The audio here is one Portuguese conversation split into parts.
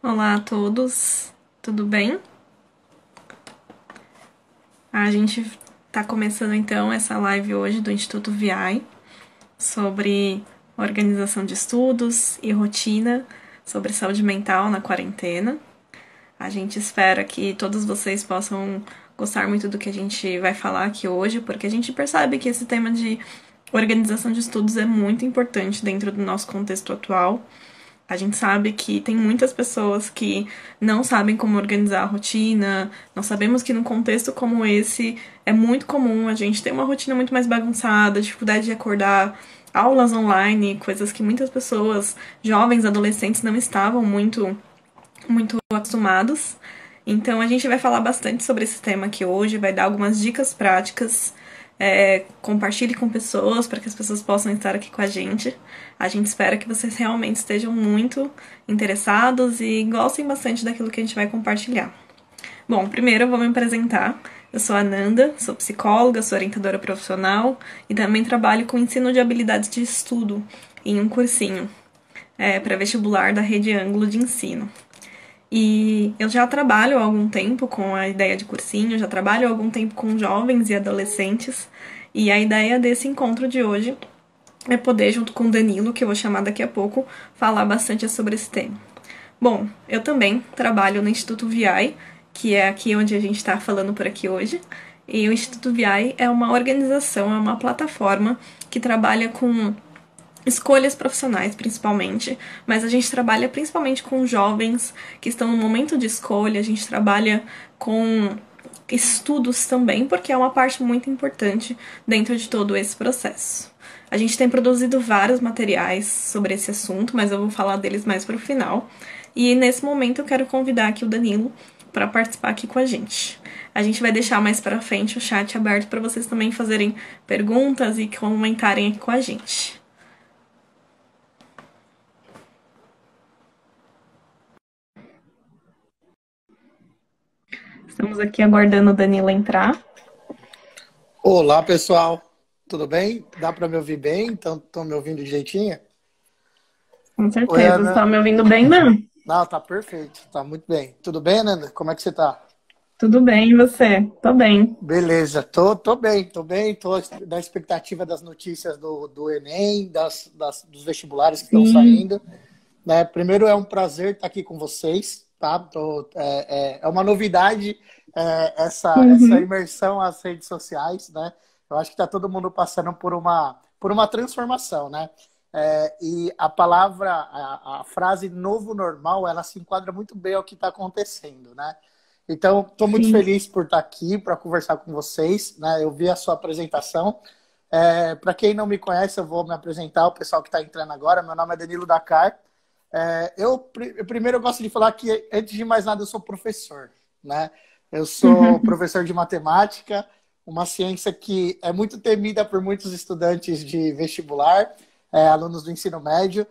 Olá a todos, tudo bem? A gente está começando então essa live hoje do Instituto VI sobre organização de estudos e rotina sobre saúde mental na quarentena. A gente espera que todos vocês possam gostar muito do que a gente vai falar aqui hoje, porque a gente percebe que esse tema de organização de estudos é muito importante dentro do nosso contexto atual. A gente sabe que tem muitas pessoas que não sabem como organizar a rotina. Nós sabemos que num contexto como esse é muito comum a gente ter uma rotina muito mais bagunçada, dificuldade de acordar, aulas online, coisas que muitas pessoas, jovens, adolescentes, não estavam muito acostumados. Então a gente vai falar bastante sobre esse tema aqui hoje, vai dar algumas dicas práticas. Compartilhe com pessoas para que as pessoas possam estar aqui com a gente. A gente espera que vocês realmente estejam muito interessados e gostem bastante daquilo que a gente vai compartilhar. Bom, primeiro eu vou me apresentar. Eu sou a Nanda, sou psicóloga, sou orientadora profissional e também trabalho com ensino de habilidades de estudo em um cursinho pré-vestibular da Rede Ângulo de Ensino. E eu já trabalho há algum tempo com a ideia de cursinho, já trabalho há algum tempo com jovens e adolescentes. E a ideia desse encontro de hoje é poder, junto com o Danilo, que eu vou chamar daqui a pouco, falar bastante sobre esse tema. Bom, eu também trabalho no Instituto VI, que é aqui onde a gente está falando por aqui hoje. E o Instituto VI é uma organização, é uma plataforma que trabalha com escolhas profissionais, principalmente, mas a gente trabalha principalmente com jovens que estão no momento de escolha, a gente trabalha com estudos também, porque é uma parte muito importante dentro de todo esse processo. A gente tem produzido vários materiais sobre esse assunto, mas eu vou falar deles mais para o final. E nesse momento eu quero convidar aqui o Danilo para participar aqui com a gente. A gente vai deixar mais para frente o chat aberto para vocês também fazerem perguntas e comentarem aqui com a gente. Estamos aqui aguardando o Danilo entrar. Olá, pessoal. Tudo bem? Dá para me ouvir bem? Estão me ouvindo direitinho? Com Oi, certeza. Você Ana. está me ouvindo bem, não? Não, tá perfeito. Tá muito bem. Tudo bem, Ana? Como é que você tá? Tudo bem, e você? Tô bem. Beleza. Tô bem, tô bem. Tô na expectativa das notícias do Enem, dos vestibulares que estão Sim. saindo. Né? Primeiro, é um prazer estar aqui com vocês, tá? É uma novidade, essa Uhum. imersão às redes sociais, né? Eu acho que está todo mundo passando por uma transformação, né? E a palavra, a frase novo normal, ela se enquadra muito bem ao que está acontecendo, né? Então, estou muito Sim. feliz por estar aqui para conversar com vocês, né? Eu vi a sua apresentação. Para quem não me conhece, eu vou me apresentar, o pessoal que está entrando agora. Meu nome é Danilo Dakar. Primeiro eu gosto de falar que, antes de mais nada, eu sou professor, né? Eu sou professor de matemática, uma ciência que é muito temida por muitos estudantes de vestibular, alunos do ensino médio,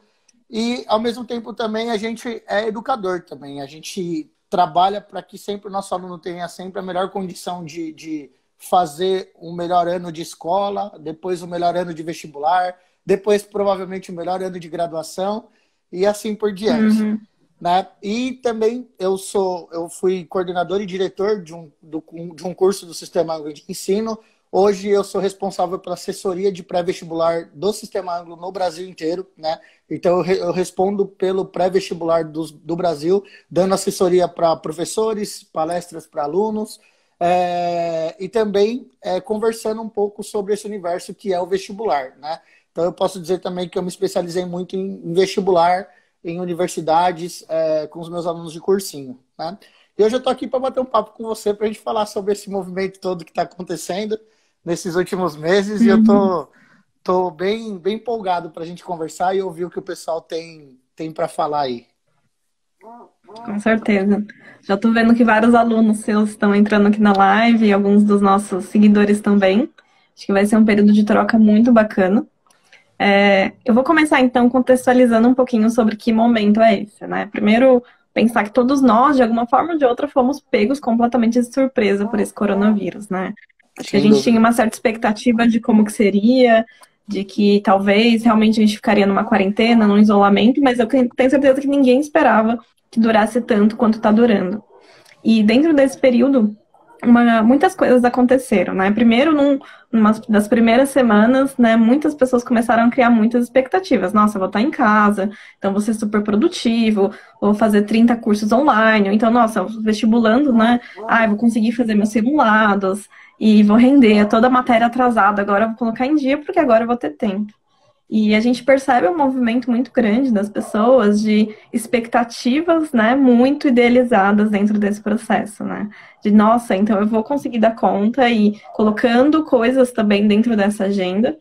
e, ao mesmo tempo, também a gente é educador também. A gente trabalha para que sempre o nosso aluno tenha sempre a melhor condição de fazer o melhor ano de escola, depois o melhor ano de vestibular, depois, provavelmente, o melhor ano de graduação, e assim por diante, Uhum. né? E também eu fui coordenador e diretor de um curso do Sistema Anglo de Ensino. Hoje eu sou responsável pela assessoria de pré-vestibular do Sistema Anglo no Brasil inteiro, né? Então eu respondo pelo pré-vestibular do Brasil, dando assessoria para professores, palestras para alunos, e também conversando um pouco sobre esse universo que é o vestibular, né? Então, eu posso dizer também que eu me especializei muito em vestibular, em universidades, com os meus alunos de cursinho, né? E hoje eu estou aqui para bater um papo com você, para a gente falar sobre esse movimento todo que está acontecendo nesses últimos meses. E eu Uhum. tô bem empolgado para a gente conversar e ouvir o que o pessoal tem para falar aí. Com certeza. Já tô vendo que vários alunos seus estão entrando aqui na live e alguns dos nossos seguidores também. Acho que vai ser um período de troca muito bacana. Eu vou começar então contextualizando um pouquinho sobre que momento é esse, né? Primeiro, pensar que todos nós, de alguma forma ou de outra, fomos pegos completamente de surpresa por esse coronavírus, né? Acho que a Sem gente tinha dúvida. uma certa expectativa de como que seria, de que talvez realmente a gente ficaria numa quarentena, num isolamento, mas eu tenho certeza que ninguém esperava que durasse tanto quanto está durando. E dentro desse período, muitas coisas aconteceram, né? Primeiro, numa das primeiras semanas, né, muitas pessoas começaram a criar muitas expectativas. Nossa, eu vou estar em casa, então vou ser super produtivo, vou fazer 30 cursos online, então, nossa, vestibulando, né? Ah, eu vou conseguir fazer meus simulados e vou render toda a matéria atrasada. Agora eu vou colocar em dia, porque agora eu vou ter tempo. E a gente percebe um movimento muito grande das pessoas de expectativas, né, muito idealizadas dentro desse processo, né? De, nossa, então eu vou conseguir dar conta e colocando coisas também dentro dessa agenda.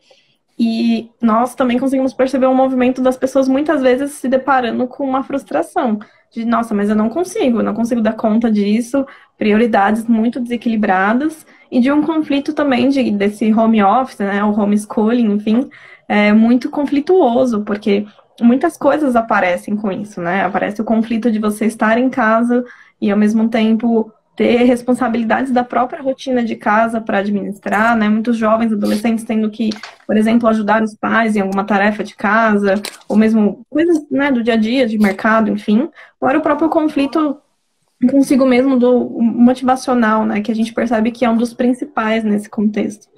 E nós também conseguimos perceber um movimento das pessoas muitas vezes se deparando com uma frustração. De, nossa, mas eu não consigo dar conta disso, prioridades muito desequilibradas, e de um conflito também desse home office, né, o homeschooling, enfim, é muito conflituoso, porque muitas coisas aparecem com isso, né? Aparece o conflito de você estar em casa e, ao mesmo tempo, ter responsabilidades da própria rotina de casa para administrar, né? Muitos jovens, adolescentes tendo que, por exemplo, ajudar os pais em alguma tarefa de casa, ou mesmo coisas, né, do dia a dia, de mercado, enfim. Fora o próprio conflito consigo mesmo do motivacional, né? Que a gente percebe que é um dos principais nesse contexto.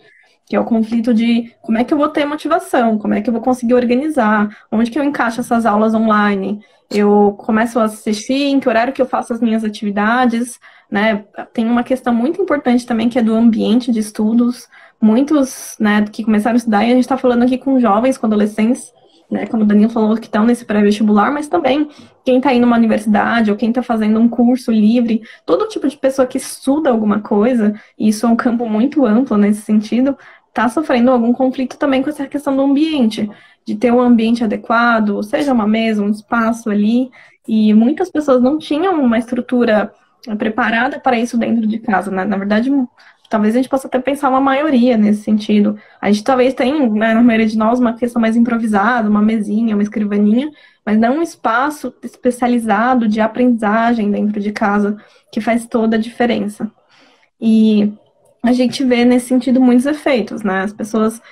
Que é o conflito de como é que eu vou ter motivação, como é que eu vou conseguir organizar, onde que eu encaixo essas aulas online, eu começo a assistir, em que horário que eu faço as minhas atividades, né? Tem uma questão muito importante também que é do ambiente de estudos. Muitos, né, que começaram a estudar, e a gente está falando aqui com jovens, com adolescentes, né, como o Danilo falou, que estão nesse pré-vestibular, mas também quem está indo numa universidade ou quem está fazendo um curso livre, todo tipo de pessoa que estuda alguma coisa, e isso é um campo muito amplo nesse sentido, está sofrendo algum conflito também com essa questão do ambiente, de ter um ambiente adequado, seja uma mesa, um espaço ali, e muitas pessoas não tinham uma estrutura preparada para isso dentro de casa, né? Na verdade, talvez a gente possa até pensar uma maioria nesse sentido. A gente talvez tenha, né, na maioria de nós, uma questão mais improvisada, uma mesinha, uma escrivaninha, mas não um espaço especializado de aprendizagem dentro de casa, que faz toda a diferença. E a gente vê nesse sentido muitos efeitos, né? As pessoas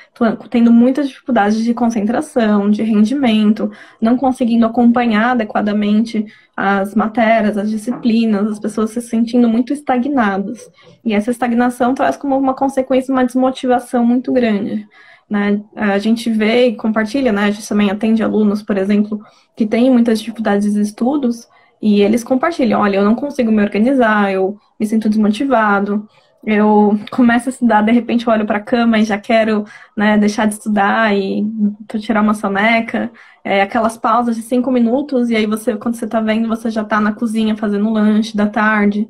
tendo muitas dificuldades de concentração, de rendimento, não conseguindo acompanhar adequadamente as matérias, as disciplinas, as pessoas se sentindo muito estagnadas. E essa estagnação traz como uma consequência uma desmotivação muito grande. Né? A gente vê e compartilha, né? A gente também atende alunos, por exemplo, que têm muitas dificuldades de estudos, e eles compartilham, olha, eu não consigo me organizar, eu me sinto desmotivado, eu começo a estudar, de repente eu olho para a cama e já quero, né, deixar de estudar e tirar uma soneca. Aquelas pausas de 5 minutos, e aí você, quando você está vendo, você já está na cozinha fazendo o lanche da tarde.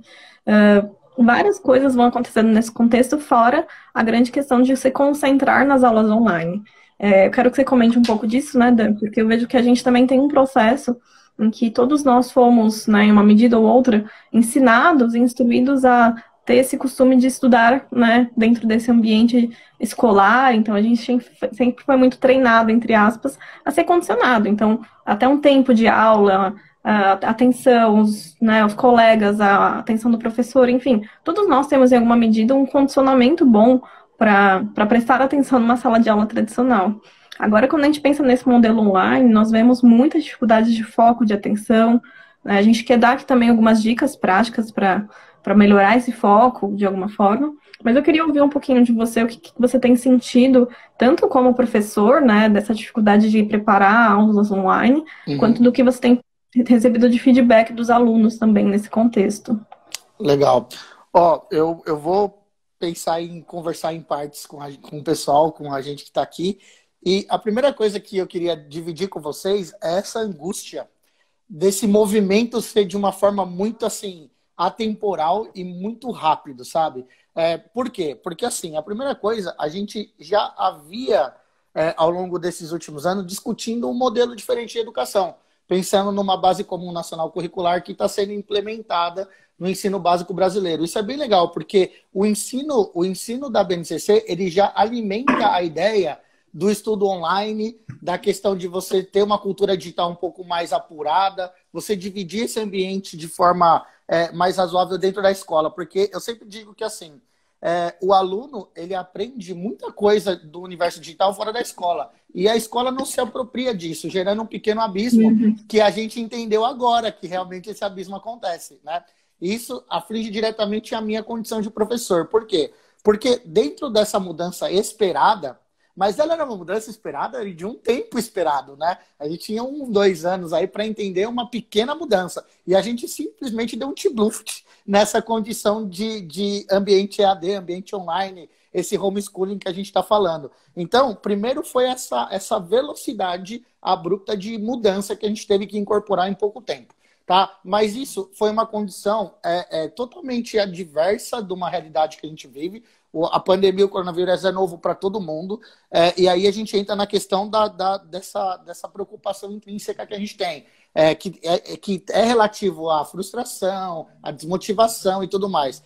Várias coisas vão acontecendo nesse contexto, fora a grande questão de se concentrar nas aulas online. Eu quero que você comente um pouco disso, né, Dan? Porque eu vejo que a gente também tem um processo em que todos nós fomos, né, em uma medida ou outra, ensinados e instruídos a ter esse costume de estudar, né, dentro desse ambiente escolar. Então a gente sempre foi muito treinado, entre aspas, a ser condicionado. Então, até um tempo de aula, a atenção, né, os colegas, a atenção do professor, enfim, todos nós temos em alguma medida um condicionamento bom para prestar atenção numa sala de aula tradicional. Agora, quando a gente pensa nesse modelo online, nós vemos muitas dificuldades de foco, de atenção, né? A gente quer dar aqui também algumas dicas práticas para melhorar esse foco de alguma forma, mas eu queria ouvir um pouquinho de você, o que você tem sentido, tanto como professor, né, dessa dificuldade de preparar aulas online, quanto do que você tem recebido de feedback dos alunos também nesse contexto. Legal. Ó, eu vou pensar em conversar em partes com o pessoal, com a gente que está aqui, e a primeira coisa que eu queria dividir com vocês é essa angústia desse movimento ser de uma forma muito assim atemporal e muito rápido, sabe? Por quê? Porque assim, a primeira coisa, a gente já havia ao longo desses últimos anos discutindo um modelo diferente de educação, pensando numa base comum nacional curricular que está sendo implementada no ensino básico brasileiro. Isso é bem legal, porque o ensino da BNCC, ele já alimenta a ideia do estudo online, da questão de você ter uma cultura digital um pouco mais apurada, você dividir esse ambiente de forma mais razoável dentro da escola. Porque eu sempre digo que, assim, o aluno ele aprende muita coisa do universo digital fora da escola. E a escola não se apropria disso, gerando um pequeno abismo que a gente entendeu agora, que realmente esse abismo acontece, né? Isso aflige diretamente a minha condição de professor. Por quê? Porque dentro dessa mudança esperada, mas ela era uma mudança esperada de um tempo esperado, né? A gente tinha 2 anos aí para entender uma pequena mudança. E a gente simplesmente deu um tibluft nessa condição de ambiente EAD, ambiente online, esse homeschooling que a gente está falando. Então, primeiro foi essa velocidade abrupta de mudança que a gente teve que incorporar em pouco tempo. Tá? Mas isso foi uma condição totalmente adversa de uma realidade que a gente vive. A pandemia, o coronavírus é novo para todo mundo. E aí a gente entra na questão dessa preocupação intrínseca que a gente tem, que é relativo à frustração, à desmotivação e tudo mais.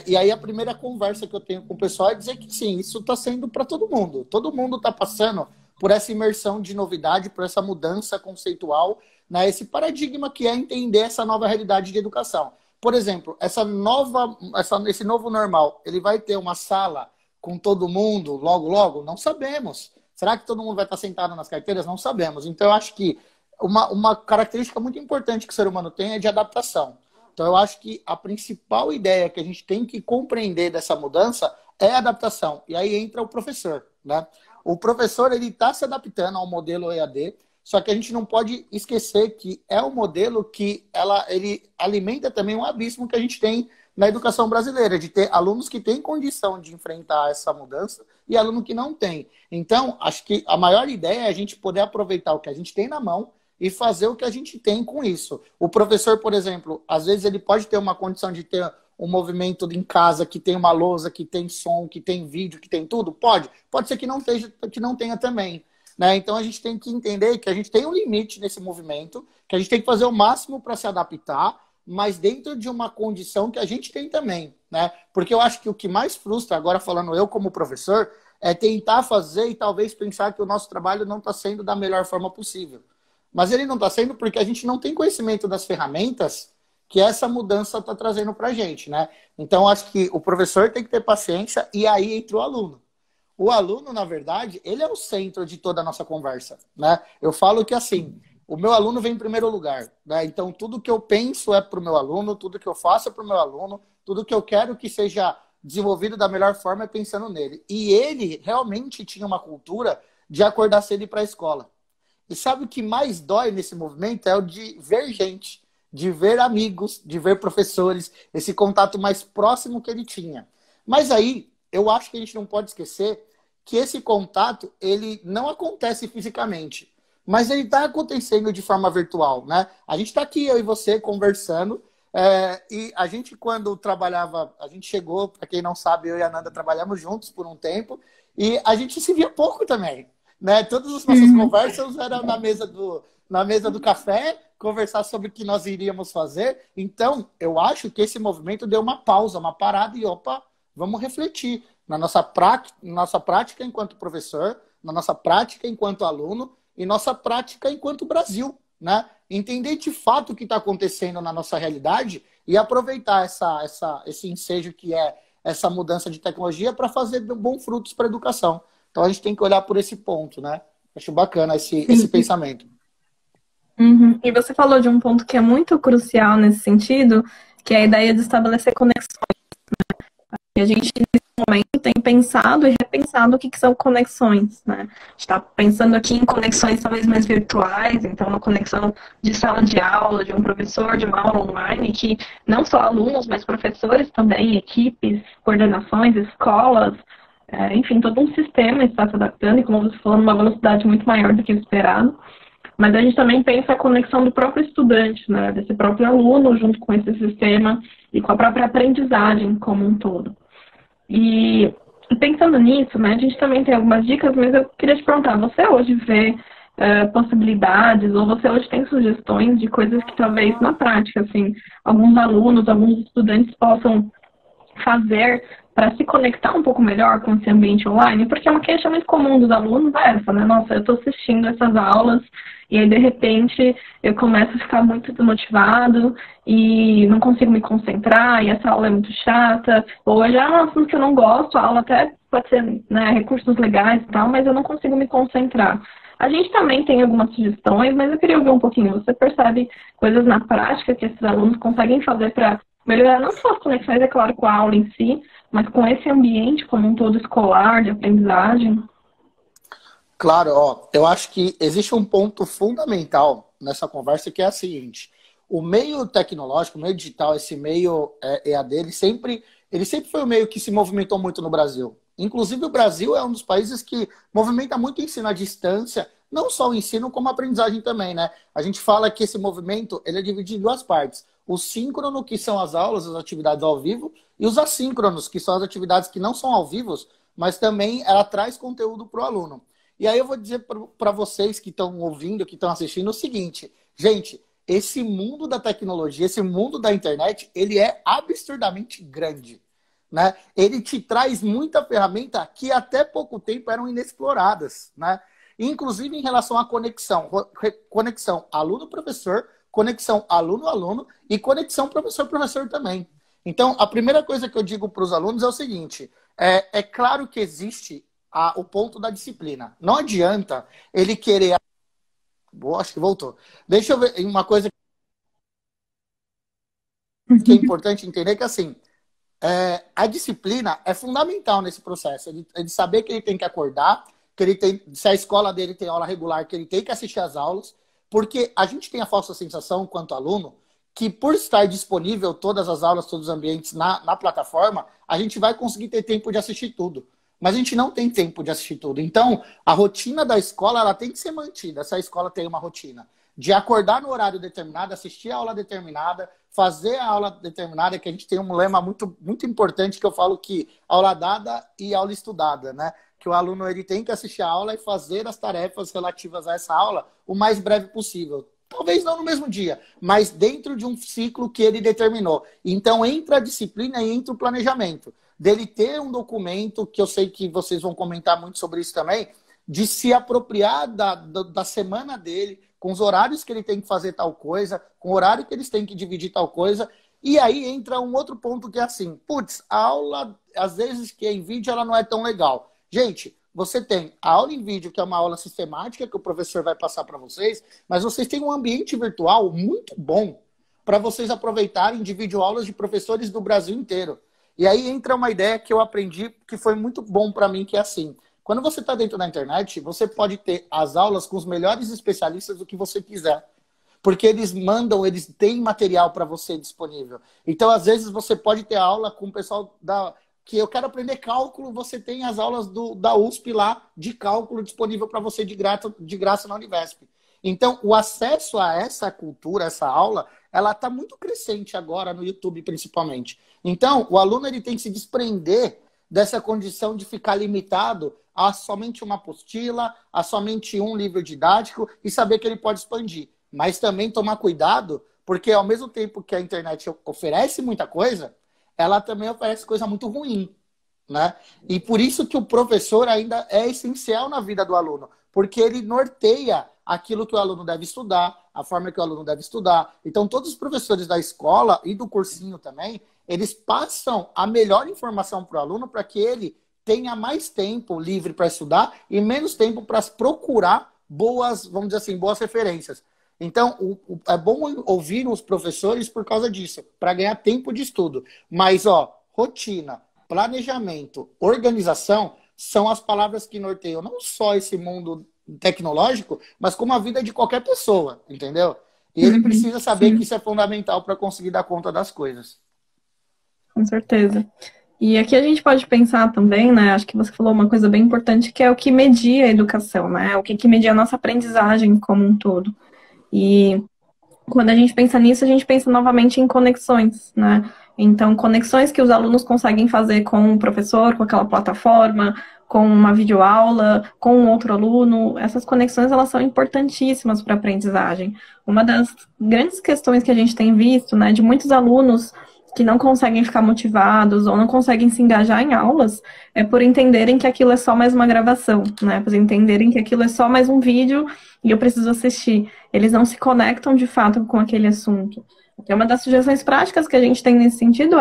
E aí a primeira conversa que eu tenho com o pessoal é dizer que sim, isso está sendo para todo mundo. Todo mundo está passando por essa imersão de novidade, por essa mudança conceitual, né, esse paradigma que é entender essa nova realidade de educação. Por exemplo, esse novo normal, ele vai ter uma sala com todo mundo logo, logo? Não sabemos. Será que todo mundo vai estar sentado nas carteiras? Não sabemos. Então, eu acho que uma característica muito importante que o ser humano tem é de adaptação. Então, eu acho que a principal ideia que a gente tem que compreender dessa mudança é a adaptação. E aí entra o professor, né? O professor, ele está se adaptando ao modelo EAD, só que a gente não pode esquecer que é um modelo que ele alimenta também um abismo que a gente tem na educação brasileira, de ter alunos que têm condição de enfrentar essa mudança e aluno que não tem. Então, acho que a maior ideia é a gente poder aproveitar o que a gente tem na mão e fazer o que a gente tem com isso. O professor, por exemplo, às vezes ele pode ter uma condição de ter um movimento em casa que tem uma lousa, que tem som, que tem vídeo, que tem tudo? Pode. Pode ser que não tenha também. Né? Então a gente tem que entender que a gente tem um limite nesse movimento, que a gente tem que fazer o máximo para se adaptar, mas dentro de uma condição que a gente tem também. Né? Porque eu acho que o que mais frustra, agora falando eu como professor, é tentar fazer e talvez pensar que o nosso trabalho não está sendo da melhor forma possível. Mas ele não está sendo porque a gente não tem conhecimento das ferramentas que essa mudança está trazendo para a gente. Né? Então acho que o professor tem que ter paciência e aí entra o aluno. O aluno, na verdade, ele é o centro de toda a nossa conversa, né? Eu falo que, assim, o meu aluno vem em primeiro lugar, né? Então, tudo que eu penso é para o meu aluno, tudo que eu faço é para o meu aluno, tudo que eu quero que seja desenvolvido da melhor forma é pensando nele. E ele realmente tinha uma cultura de acordar cedo e ir para a escola. E sabe o que mais dói nesse movimento? É o de ver gente, de ver amigos, de ver professores, esse contato mais próximo que ele tinha. Mas aí, eu acho que a gente não pode esquecer que esse contato, ele não acontece fisicamente, mas ele está acontecendo de forma virtual, né? A gente está aqui, eu e você, conversando, e a gente, quando trabalhava, a gente chegou, para quem não sabe, eu e a Nanda trabalhamos juntos por um tempo, e a gente se via pouco também, né? Todas as nossas conversas eram na mesa do café, conversar sobre o que nós iríamos fazer. Então, eu acho que esse movimento deu uma pausa, uma parada, e opa, vamos refletir na nossa prática enquanto professor, na nossa prática enquanto aluno e nossa prática enquanto Brasil, né? Entender de fato o que está acontecendo na nossa realidade e aproveitar esse ensejo que é essa mudança de tecnologia para fazer bons frutos para a educação. Então a gente tem que olhar por esse ponto, né? Acho bacana esse pensamento. Uhum. E você falou de um ponto que é muito crucial nesse sentido, que é a ideia de estabelecer conexões. E a gente, nesse momento, tem pensado e repensado o que são conexões, né? A gente está pensando aqui em conexões talvez mais virtuais, então uma conexão de sala de aula, de um professor, de uma aula online, que não só alunos, mas professores também, equipes, coordenações, escolas, enfim, todo um sistema está se adaptando e, como você falou, numa velocidade muito maior do que o esperado. Mas a gente também pensa a conexão do próprio estudante, né? Desse próprio aluno junto com esse sistema e com a própria aprendizagem como um todo. E pensando nisso, né, a gente também tem algumas dicas, mas eu queria te perguntar, você hoje vê possibilidades ou você hoje tem sugestões de coisas que talvez na prática, assim, alguns alunos, alguns estudantes possam fazer para se conectar um pouco melhor com esse ambiente online? Porque é uma queixa muito comum dos alunos é essa, né? Nossa, eu estou assistindo essas aulas e aí, de repente, eu começo a ficar muito desmotivado e não consigo me concentrar e essa aula é muito chata, ou já é um assunto que eu não gosto, a aula até pode ser, né, recursos legais e tal, mas eu não consigo me concentrar. A gente também tem algumas sugestões, mas eu queria ouvir um pouquinho. Você percebe coisas na prática que esses alunos conseguem fazer para melhorar não só as conexões, é claro, com a aula em si, mas com esse ambiente como um todo escolar, de aprendizagem? Claro, ó, eu acho que existe um ponto fundamental nessa conversa que é a seguinte: o meio tecnológico, o meio digital, esse meio EAD, ele sempre foi um meio que se movimentou muito no Brasil. Inclusive, o Brasil é um dos países que movimenta muito o ensino à distância, não só o ensino, como a aprendizagem também, né? A gente fala que esse movimento ele é dividido em duas partes. O síncrono, que são as aulas, as atividades ao vivo, e os assíncronos, que são as atividades que não são ao vivo, mas também ela traz conteúdo para o aluno. E aí eu vou dizer para vocês que estão ouvindo, que estão assistindo, o seguinte: gente, esse mundo da tecnologia, esse mundo da internet, ele é absurdamente grande, né? Ele te traz muita ferramenta que até pouco tempo eram inexploradas, né? Inclusive em relação à conexão aluno-professor, conexão aluno-aluno e conexão professor-professor também. Então, a primeira coisa que eu digo para os alunos é o seguinte: é claro que existe o ponto da disciplina. Não adianta ele querer... Boa, acho que voltou. Deixa eu ver uma coisa que é importante entender, que assim, a disciplina é fundamental nesse processo. Ele saber que ele tem que acordar, que ele tem, se a escola dele tem aula regular, que ele tem que assistir às aulas, porque a gente tem a falsa sensação, enquanto aluno, que por estar disponível todas as aulas, todos os ambientes na plataforma, a gente vai conseguir ter tempo de assistir tudo. Mas a gente não tem tempo de assistir tudo. Então, a rotina da escola ela tem que ser mantida, se a escola tem uma rotina. De acordar no horário determinado, assistir a aula determinada, fazer a aula determinada, que a gente tem um lema muito, muito importante, que eu falo que aula dada e aula estudada, né? Que o aluno ele tem que assistir a aula e fazer as tarefas relativas a essa aula o mais breve possível. Talvez não no mesmo dia, mas dentro de um ciclo que ele determinou. Então, entra a disciplina e entra o planejamento. Dele ter um documento, que eu sei que vocês vão comentar muito sobre isso também, de se apropriar da semana dele, com os horários que ele tem que fazer tal coisa, com o horário que eles têm que dividir tal coisa. E aí entra um outro ponto que é assim: putz, a aula, às vezes que é em vídeo, ela não é tão legal. Gente, você tem a aula em vídeo, que é uma aula sistemática, que o professor vai passar para vocês, mas vocês têm um ambiente virtual muito bom para vocês aproveitarem de videoaulas de professores do Brasil inteiro. E aí entra uma ideia que eu aprendi, que foi muito bom para mim, que é assim: quando você está dentro da internet, você pode ter as aulas com os melhores especialistas do que você quiser. Porque eles mandam, eles têm material para você disponível. Então, às vezes, você pode ter aula com o pessoal que eu quero aprender cálculo, você tem as aulas da USP lá, de cálculo, disponível para você de graça na Univesp. Então, o acesso a essa cultura, essa aula, ela está muito crescente agora no YouTube, principalmente. Então, o aluno ele tem que se desprender dessa condição de ficar limitado a somente uma apostila, a somente um livro didático e saber que ele pode expandir. Mas também tomar cuidado, porque ao mesmo tempo que a internet oferece muita coisa, ela também oferece coisa muito ruim, né? E por isso que o professor ainda é essencial na vida do aluno, porque ele norteia aquilo que o aluno deve estudar, a forma que o aluno deve estudar. Então, todos os professores da escola e do cursinho também, eles passam a melhor informação para o aluno para que ele tenha mais tempo livre para estudar e menos tempo para procurar boas, vamos dizer assim, boas referências. Então, é bom ouvir os professores por causa disso, para ganhar tempo de estudo. Mas, rotina, planejamento, organização são as palavras que norteiam não só esse mundo tecnológico, mas como a vida de qualquer pessoa, entendeu? E ele precisa saber Sim, que isso é fundamental para conseguir dar conta das coisas. com certeza. E aqui a gente pode pensar também, né? Acho que você falou uma coisa bem importante, que é o que media a educação, né? O que media a nossa aprendizagem como um todo. E quando a gente pensa nisso, a gente pensa novamente em conexões, né? Então, conexões que os alunos conseguem fazer com o professor, com aquela plataforma, com uma videoaula, com um outro aluno, essas conexões elas são importantíssimas para a aprendizagem. Uma das grandes questões que a gente tem visto, né, de muitos alunos que não conseguem ficar motivados ou não conseguem se engajar em aulas é por entenderem que aquilo é só mais uma gravação, né? Por entenderem que aquilo é só mais um vídeo e eu preciso assistir. Eles não se conectam de fato com aquele assunto. Então, uma das sugestões práticas que a gente tem nesse sentido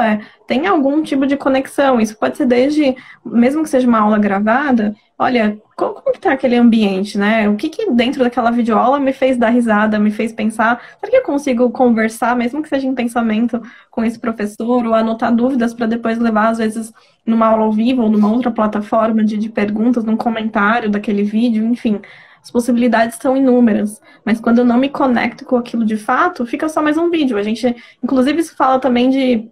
tem algum tipo de conexão. Isso pode ser desde, mesmo que seja uma aula gravada, olha, como que tá aquele ambiente, né? O que dentro daquela videoaula me fez dar risada, me fez pensar? Será que eu consigo conversar, mesmo que seja em pensamento, com esse professor, ou anotar dúvidas para depois levar, às vezes, numa aula ao vivo ou numa outra plataforma de perguntas, num comentário daquele vídeo, enfim. As possibilidades são inúmeras, mas quando eu não me conecto com aquilo de fato, fica só mais um vídeo. A gente, inclusive, isso fala também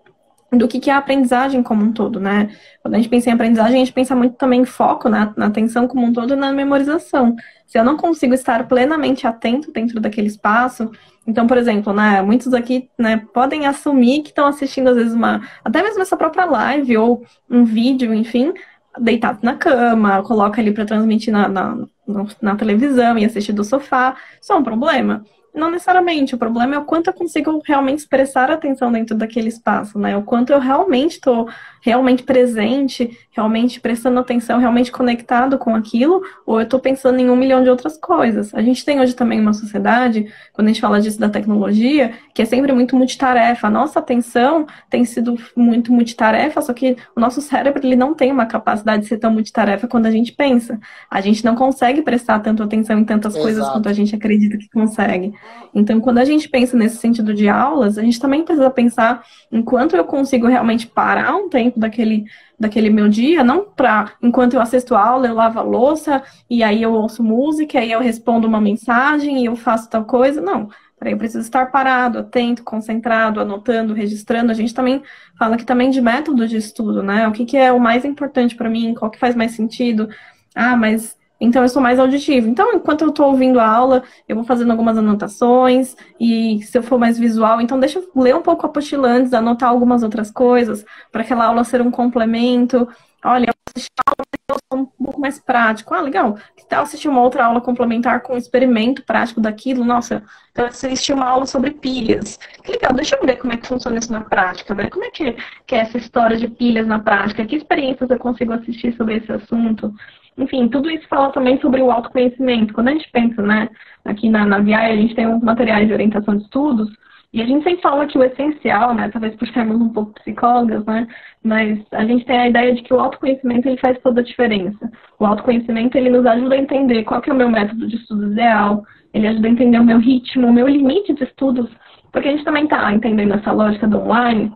do que é a aprendizagem como um todo, né? Quando a gente pensa em aprendizagem, a gente pensa muito também em foco, na atenção como um todo e na memorização. Se eu não consigo estar plenamente atento dentro daquele espaço, então, por exemplo, né, muitos aqui, né, podem assumir que estão assistindo, às vezes, até mesmo essa própria live ou um vídeo, enfim, deitado na cama, coloca ali para transmitir na televisão e assistir do sofá. Isso é um problema? Não necessariamente. O problema é o quanto eu consigo realmente expressar atenção dentro daquele espaço, né? O quanto eu realmente estou realmente presente, realmente prestando atenção, realmente conectado com aquilo, ou eu estou pensando em 1 milhão de outras coisas. A gente tem hoje também uma sociedade, quando a gente fala disso da tecnologia, que é sempre muito multitarefa. A nossa atenção tem sido muito multitarefa, só que o nosso cérebro ele não tem uma capacidade de ser tão multitarefa quando a gente pensa. A gente não consegue prestar tanta atenção em tantas coisas quanto a Exato. gente acredita que consegue. Então, quando a gente pensa nesse sentido de aulas, a gente também precisa pensar em quanto eu consigo realmente parar um tempo daquele meu dia, não para, enquanto eu assisto a aula, eu lavo a louça, e aí eu ouço música, e aí eu respondo uma mensagem, e eu faço tal coisa. Não, peraí, eu preciso estar parado, atento, concentrado, anotando, registrando. A gente também fala aqui também de método de estudo, né? O que é o mais importante para mim, qual que faz mais sentido. Ah, mas então eu sou mais auditivo. Então, enquanto eu estou ouvindo a aula, eu vou fazendo algumas anotações, e se eu for mais visual, então deixa eu ler um pouco a apostila antes, anotar algumas outras coisas, para aquela aula ser um complemento. Olha, eu sou um pouco mais prático. Ah, legal. Que tal assistir uma outra aula complementar com um experimento prático daquilo? Nossa, então assistir uma aula sobre pilhas. Que legal, deixa eu ver como é que funciona isso na prática, né? Como é que é essa história de pilhas na prática? Que experiências eu consigo assistir sobre esse assunto? Enfim, tudo isso fala também sobre o autoconhecimento. Quando a gente pensa, né, aqui na VI, a gente tem uns materiais de orientação de estudos, e a gente sempre fala que o essencial, né, talvez por sermos um pouco psicólogas, né, mas a gente tem a ideia de que o autoconhecimento ele faz toda a diferença. O autoconhecimento ele nos ajuda a entender qual que é o meu método de estudo ideal, ele ajuda a entender o meu ritmo, o meu limite de estudos, porque a gente também está entendendo essa lógica do online,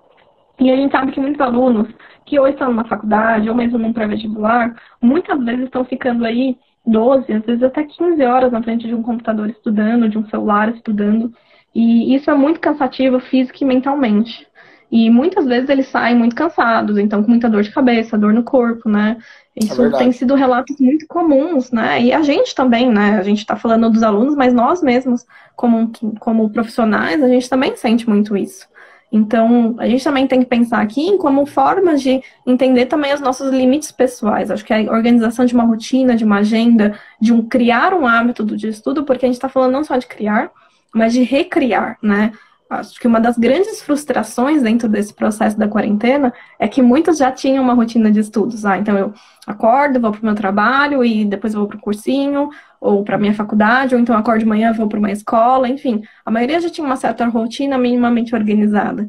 e a gente sabe que muitos alunos que ou estão numa faculdade ou mesmo num pré-vestibular, muitas vezes estão ficando aí 12, às vezes até 15 horas na frente de um computador estudando, de um celular estudando. E isso é muito cansativo física e mentalmente. E muitas vezes eles saem muito cansados, então com muita dor de cabeça, dor no corpo, né? É Isso tem verdade. sido relatos muito comuns, né? E a gente também, né? A gente está falando dos alunos, mas nós mesmos, como profissionais, a gente também sente muito isso. Então, a gente também tem que pensar aqui em como formas de entender também os nossos limites pessoais. Acho que a organização de uma rotina, de uma agenda, criar um hábito de estudo, porque a gente está falando não só de criar, mas de recriar, né? Acho que uma das grandes frustrações dentro desse processo da quarentena é que muitos já tinham uma rotina de estudos. Ah, então eu acordo, vou para o meu trabalho e depois eu vou para o cursinho, ou para a minha faculdade, ou então acordo de manhã, vou para uma escola, enfim. A maioria já tinha uma certa rotina minimamente organizada.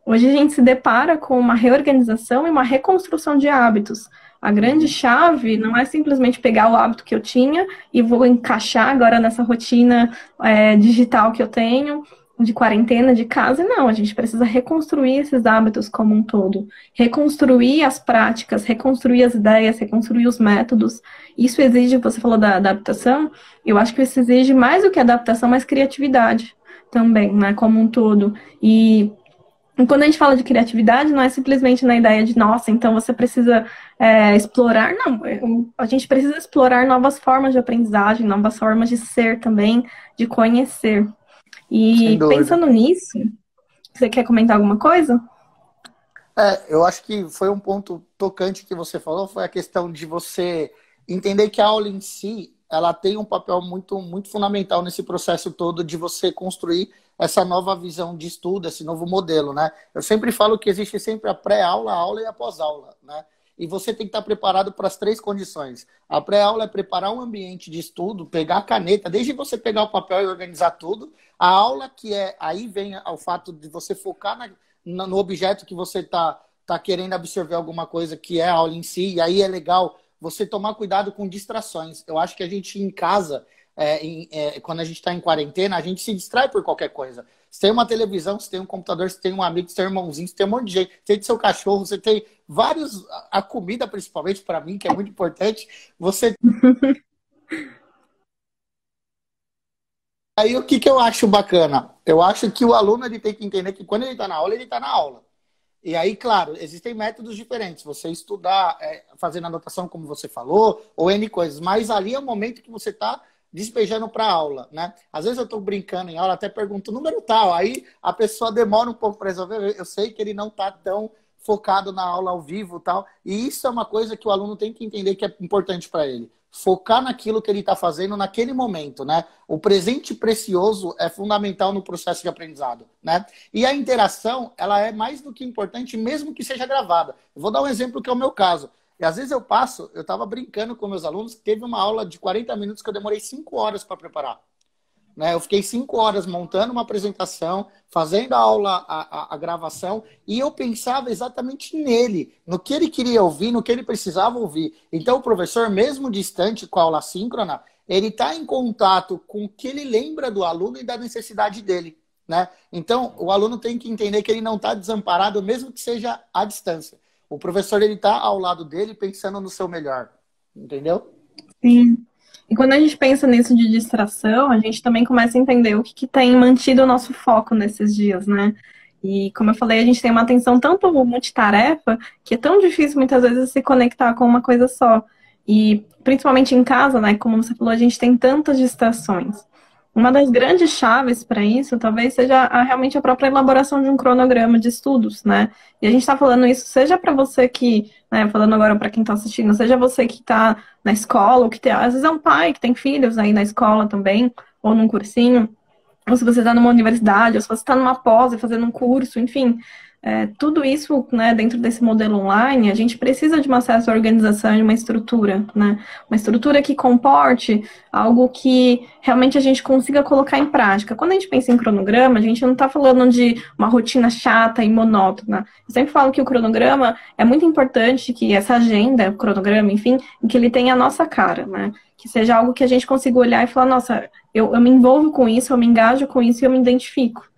Hoje a gente se depara com uma reorganização e uma reconstrução de hábitos. A grande Uhum. chave não é simplesmente pegar o hábito que eu tinha e vou encaixar agora nessa rotina digital que eu tenho, de quarentena, de casa. Não, a gente precisa reconstruir esses hábitos como um todo. Reconstruir as práticas, reconstruir as ideias, reconstruir os métodos. Isso exige, você falou da adaptação, eu acho que isso exige mais do que adaptação, mais criatividade também, né, como um todo. E quando a gente fala de criatividade, não é simplesmente na ideia de, nossa, então você precisa explorar. Não, a gente precisa explorar novas formas de aprendizagem, novas formas de ser também, de conhecer. Sem E dúvida. pensando nisso, você quer comentar alguma coisa? Eu acho que foi um ponto tocante que você falou, foi a questão de você entender que a aula em si, ela tem um papel muito, muito fundamental nesse processo todo de você construir essa nova visão de estudo, esse novo modelo, né? Eu sempre falo que existe sempre a pré-aula, a aula e a pós-aula, né? E você tem que estar preparado para as três condições. A pré-aula é preparar um ambiente de estudo, pegar a caneta, desde você pegar o papel e organizar tudo. A aula, que é, aí vem ao fato de você focar no objeto que você tá querendo absorver alguma coisa, que é a aula em si, e aí é legal você tomar cuidado com distrações. Eu acho que a gente em casa, quando a gente está em quarentena, a gente se distrai por qualquer coisa. Você tem uma televisão, você tem um computador, você tem um amigo, você tem um irmãozinho, você tem um monte de gente, você tem seu cachorro, você tem vários, a comida principalmente para mim, que é muito importante. Você Aí o que eu acho bacana? Eu acho que o aluno ele tem que entender que quando ele está na aula, ele está na aula. E aí, claro, existem métodos diferentes. Você estudar, fazendo anotação, como você falou, ou N coisas. Mas ali é o momento que você está despejando para a aula, né? Às vezes eu estou brincando em aula, até pergunto o número tal. Aí a pessoa demora um pouco para resolver. Eu sei que ele não está tão focado na aula ao vivo e tal. E isso é uma coisa que o aluno tem que entender que é importante para ele. Focar naquilo que ele está fazendo naquele momento, né? O presente precioso é fundamental no processo de aprendizado, né? E a interação, ela é mais do que importante, mesmo que seja gravada. Eu vou dar um exemplo que é o meu caso. E às vezes eu estava brincando com meus alunos, teve uma aula de 40 minutos que eu demorei 5 horas para preparar. Né? Eu fiquei 5 horas montando uma apresentação, fazendo a aula, a gravação, e eu pensava exatamente nele, no que ele queria ouvir, no que ele precisava ouvir. Então, o professor, mesmo distante com a aula síncrona, ele está em contato com o que ele lembra do aluno e da necessidade dele. Né? Então, o aluno tem que entender que ele não está desamparado, mesmo que seja à distância. O professor ele está ao lado dele, pensando no seu melhor. Entendeu? Sim. E quando a gente pensa nisso de distração, a gente também começa a entender o que, que tem mantido o nosso foco nesses dias, né? E como eu falei, a gente tem uma atenção tanto multitarefa que é tão difícil muitas vezes se conectar com uma coisa só. E principalmente em casa, né? Como você falou, a gente tem tantas distrações. Uma das grandes chaves para isso talvez seja realmente a própria elaboração de um cronograma de estudos, né? E a gente está falando isso seja para você que, né, falando agora para quem está assistindo, seja você que está na escola, ou que tem, às vezes é um pai que tem filhos aí na escola também, ou num cursinho, ou se você está numa universidade, ou se você está numa pós e fazendo um curso, enfim. Tudo isso, né, dentro desse modelo online, a gente precisa de uma certa organização e uma estrutura, né? Uma estrutura que comporte algo que realmente a gente consiga colocar em prática. Quando a gente pensa em cronograma, a gente não está falando de uma rotina chata e monótona. Eu sempre falo que o cronograma é muito importante, que essa agenda, o cronograma, enfim, que ele tenha a nossa cara, né? Que seja algo que a gente consiga olhar e falar, nossa, eu me envolvo com isso, eu me engajo com isso e eu me identifico.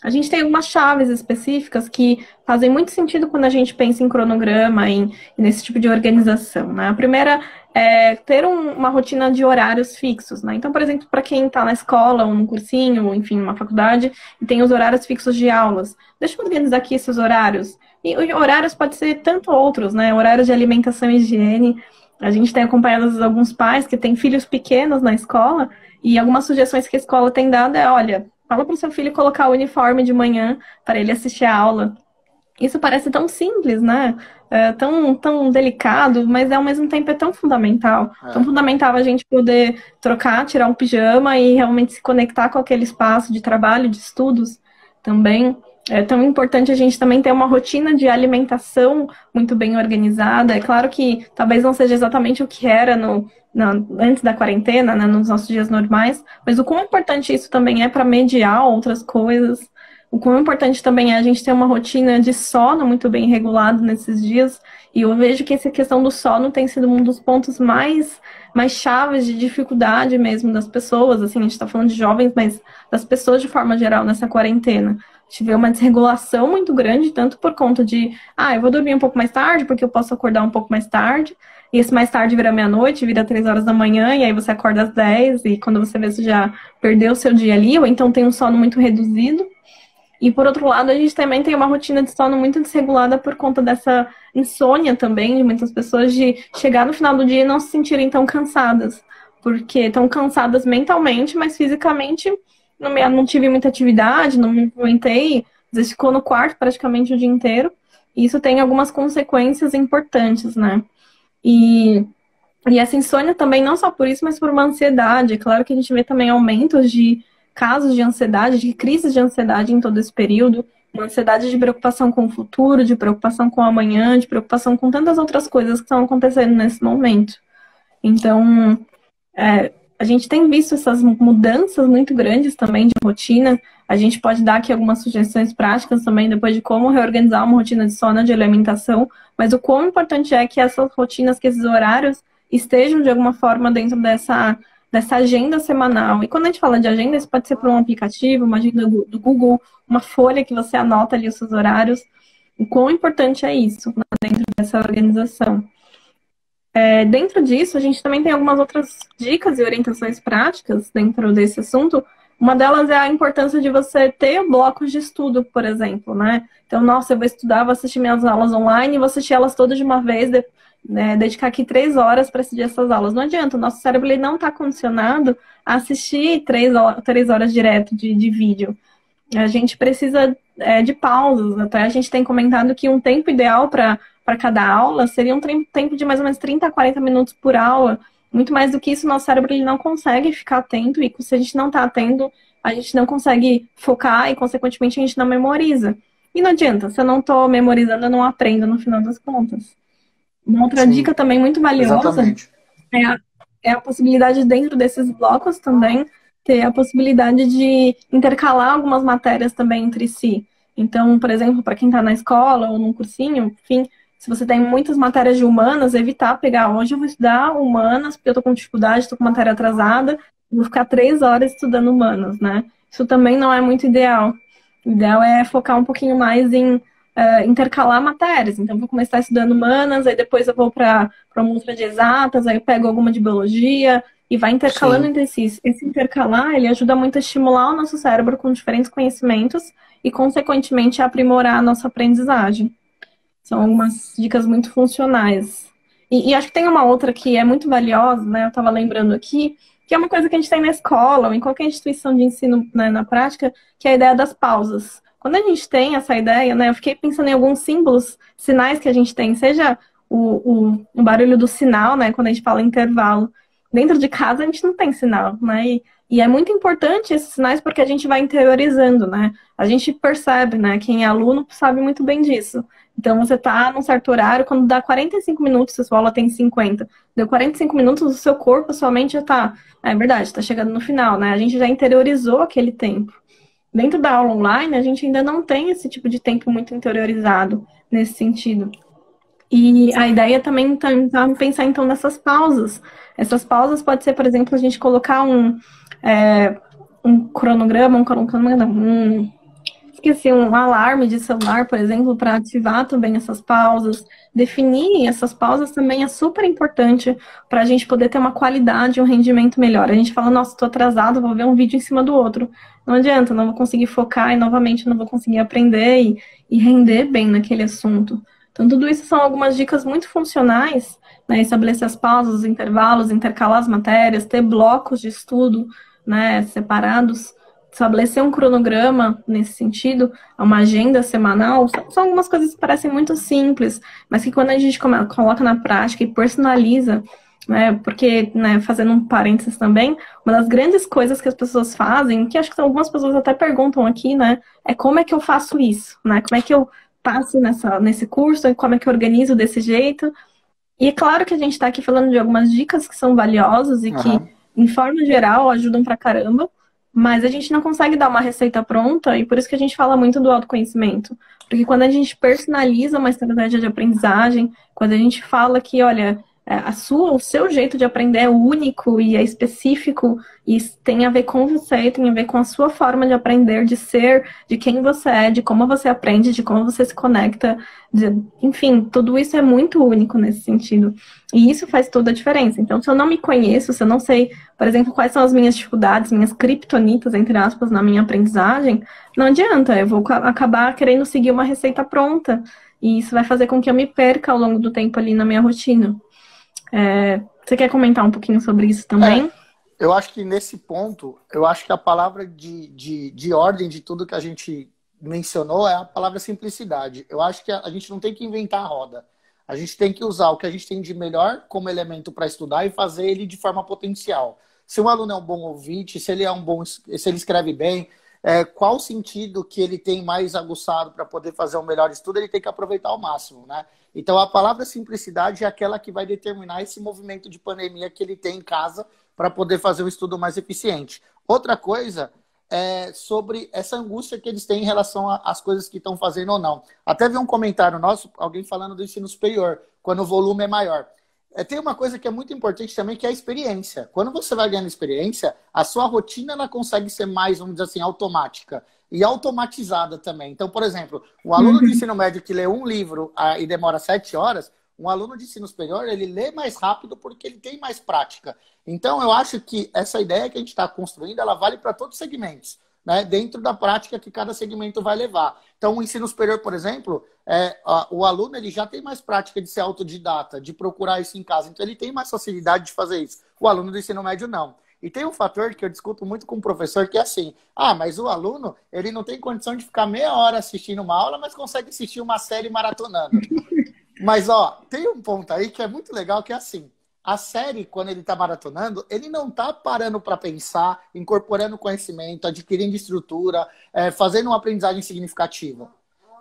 A gente tem algumas chaves específicas que fazem muito sentido quando a gente pensa em cronograma e nesse tipo de organização, né? A primeira é ter uma rotina de horários fixos, né? Então, por exemplo, para quem está na escola ou no cursinho, ou, enfim, numa faculdade, e tem os horários fixos de aulas, deixa eu organizar aqui esses horários. E horários pode ser tanto outros, né? Horários de alimentação e higiene. A gente tem acompanhado alguns pais que têm filhos pequenos na escola e algumas sugestões que a escola tem dado é, olha, fala para o seu filho colocar o uniforme de manhã para ele assistir a aula. Isso parece tão simples, né? Tão delicado, mas ao mesmo tempo é tão fundamental. Tão fundamental a gente poder trocar, tirar um pijama e realmente se conectar com aquele espaço de trabalho, de estudos também. É tão importante a gente também ter uma rotina de alimentação muito bem organizada. É claro que talvez não seja exatamente o que era antes da quarentena, né, nos nossos dias normais, mas o quão importante isso também é para mediar outras coisas. O quão importante também é a gente ter uma rotina de sono muito bem regulado nesses dias. E eu vejo que essa questão do sono tem sido um dos pontos mais chaves de dificuldade mesmo das pessoas. Assim, a gente está falando de jovens, mas das pessoas de forma geral nessa quarentena. Tive uma desregulação muito grande, tanto por conta de, eu vou dormir um pouco mais tarde, porque eu posso acordar um pouco mais tarde, e esse mais tarde vira meia-noite, vira 3 horas da manhã, e aí você acorda às 10, e quando você vê, você já perdeu o seu dia ali, ou então tem um sono muito reduzido. E por outro lado, a gente também tem uma rotina de sono muito desregulada por conta dessa insônia também, de muitas pessoas, de chegar no final do dia e não se sentirem tão cansadas, porque estão cansadas mentalmente, mas fisicamente não tive muita atividade, não me movimentei, às vezes ficou no quarto praticamente o dia inteiro. E isso tem algumas consequências importantes, né? E E essa insônia também, não só por isso, mas por uma ansiedade. Claro que a gente vê também aumentos de casos de ansiedade, de crises de ansiedade em todo esse período. Uma ansiedade de preocupação com o futuro, de preocupação com o amanhã, de preocupação com tantas outras coisas que estão acontecendo nesse momento. Então, a gente tem visto essas mudanças muito grandes também de rotina. A gente pode dar aqui algumas sugestões práticas também depois de como reorganizar uma rotina de sono, de alimentação, mas o quão importante é que essas rotinas, que esses horários estejam de alguma forma dentro dessa agenda semanal. E quando a gente fala de agenda, isso pode ser por um aplicativo, uma agenda do Google, uma folha que você anota ali os seus horários. O quão importante é isso, né, dentro dessa organização. Dentro disso, a gente também tem algumas outras dicas e orientações práticas dentro desse assunto. Uma delas é a importância de você ter blocos de estudo, por exemplo, né? Então, nossa, eu vou estudar, vou assistir minhas aulas online, vou assistir elas todas de uma vez, né, dedicar aqui 3 horas para assistir essas aulas. Não adianta, o nosso cérebro ele não está condicionado a assistir 3 horas direto de vídeo. A gente precisa de pausas. Até a gente tem comentado que um tempo ideal para cada aula seria um tempo de mais ou menos 30 a 40 minutos por aula. Muito mais do que isso, nosso cérebro ele não consegue ficar atento, e se a gente não está atento, a gente não consegue focar e, consequentemente, a gente não memoriza. E não adianta, se eu não estou memorizando, eu não aprendo no final das contas. Uma outra dica Sim, também muito valiosa exatamente. é a possibilidade, dentro desses blocos também, ter a possibilidade de intercalar algumas matérias também entre si. Então, por exemplo, para quem está na escola ou num cursinho, enfim, se você tem muitas matérias de humanas, evitar pegar, hoje eu vou estudar humanas, porque eu estou com dificuldade, estou com matéria atrasada, vou ficar 3 horas estudando humanas, né? Isso também não é muito ideal. O ideal é focar um pouquinho mais em intercalar matérias. Então, vou começar estudando humanas, aí depois eu vou para uma outra de exatas, aí eu pego alguma de biologia e vai intercalando Sim, entre si. Esse intercalar, ele ajuda muito a estimular o nosso cérebro com diferentes conhecimentos e, consequentemente, a aprimorar a nossa aprendizagem. São algumas dicas muito funcionais. E acho que tem uma outra que é muito valiosa, né? Eu estava lembrando aqui, que é uma coisa que a gente tem na escola ou em qualquer instituição de ensino, né, na prática, que é a ideia das pausas. Quando a gente tem essa ideia, né? Eu fiquei pensando em alguns símbolos, sinais que a gente tem, seja o barulho do sinal, né? Quando a gente fala intervalo. Dentro de casa a gente não tem sinal, né? E é muito importante esses sinais porque a gente vai interiorizando, né? A gente percebe, né? Quem é aluno sabe muito bem disso. Então, você está num certo horário, quando dá 45 minutos, se a sua aula tem 50, deu 45 minutos, o seu corpo, a sua mente já está. É verdade, está chegando no final, né? A gente já interiorizou aquele tempo. Dentro da aula online, a gente ainda não tem esse tipo de tempo muito interiorizado nesse sentido. E a ideia também está pensar, então, nessas pausas. Essas pausas pode ser, por exemplo, a gente colocar um cronograma, esqueci, um alarme de celular, por exemplo, para ativar também essas pausas. Definir essas pausas também é super importante para a gente poder ter uma qualidade, um rendimento melhor. A gente fala, nossa, estou atrasado, vou ver um vídeo em cima do outro. Não adianta, não vou conseguir focar e novamente não vou conseguir aprender e render bem naquele assunto. Então, tudo isso são algumas dicas muito funcionais, né? Estabelecer as pausas, os intervalos, intercalar as matérias, ter blocos de estudo, né, separados, estabelecer um cronograma nesse sentido, uma agenda semanal, são algumas coisas que parecem muito simples, mas que quando a gente coloca na prática e personaliza, né, porque, né, fazendo um parênteses também, uma das grandes coisas que as pessoas fazem, que acho que algumas pessoas até perguntam aqui, né, é como é que eu faço isso, né, como é que eu passo nesse curso, e como é que eu organizo desse jeito. E é claro que a gente está aqui falando de algumas dicas que são valiosas e que, aham. em forma geral, ajudam pra caramba, mas a gente não consegue dar uma receita pronta e por isso que a gente fala muito do autoconhecimento. Porque quando a gente personaliza uma estratégia de aprendizagem, quando a gente fala que, olha, o seu jeito de aprender é único e é específico e tem a ver com você, tem a ver com a sua forma de aprender, de ser, de quem você é, de como você aprende, de como você se conecta, enfim, tudo isso é muito único nesse sentido. E isso faz toda a diferença. Então, se eu não me conheço, se eu não sei, por exemplo, quais são as minhas dificuldades, minhas criptonitas, entre aspas, na minha aprendizagem, não adianta, eu vou acabar querendo seguir uma receita pronta. E isso vai fazer com que eu me perca ao longo do tempo ali na minha rotina. Você quer comentar um pouquinho sobre isso É, também? eu acho que nesse ponto, eu acho que a palavra de ordem de tudo que a gente mencionou é a palavra simplicidade. Eu acho que a gente não tem que inventar a roda. A gente tem que usar o que a gente tem de melhor como elemento para estudar e fazer ele de forma potencial. Se um aluno é um bom ouvinte, se ele é se ele escreve bem, qual o sentido que ele tem mais aguçado para poder fazer um melhor estudo, ele tem que aproveitar ao máximo, né? Então, a palavra simplicidade é aquela que vai determinar esse movimento de pandemia que ele tem em casa para poder fazer um estudo mais eficiente. Outra coisa é sobre essa angústia que eles têm em relação às coisas que estão fazendo ou não. Até vi um comentário nosso, alguém falando do ensino superior, quando o volume é maior. Tem uma coisa que é muito importante também, que é a experiência. Quando você vai ganhando experiência, a sua rotina ela consegue ser mais, vamos dizer assim, automática e automatizada também. Então, por exemplo, um aluno de ensino médio que lê um livro e demora 7 horas, um aluno de ensino superior, ele lê mais rápido porque ele tem mais prática. Então, eu acho que essa ideia que a gente está construindo, ela vale para todos os segmentos, né? Dentro da prática que cada segmento vai levar. Então, o ensino superior, por exemplo, o aluno ele já tem mais prática de ser autodidata, de procurar isso em casa. Então, ele tem mais facilidade de fazer isso. O aluno do ensino médio, não. E tem um fator que eu discuto muito com o professor, que é assim, mas o aluno, ele não tem condição de ficar meia hora assistindo uma aula, mas consegue assistir uma série maratonando. Mas, tem um ponto aí que é muito legal, que é assim, a série, quando ele está maratonando, ele não está parando para pensar, incorporando conhecimento, adquirindo estrutura, fazendo uma aprendizagem significativa.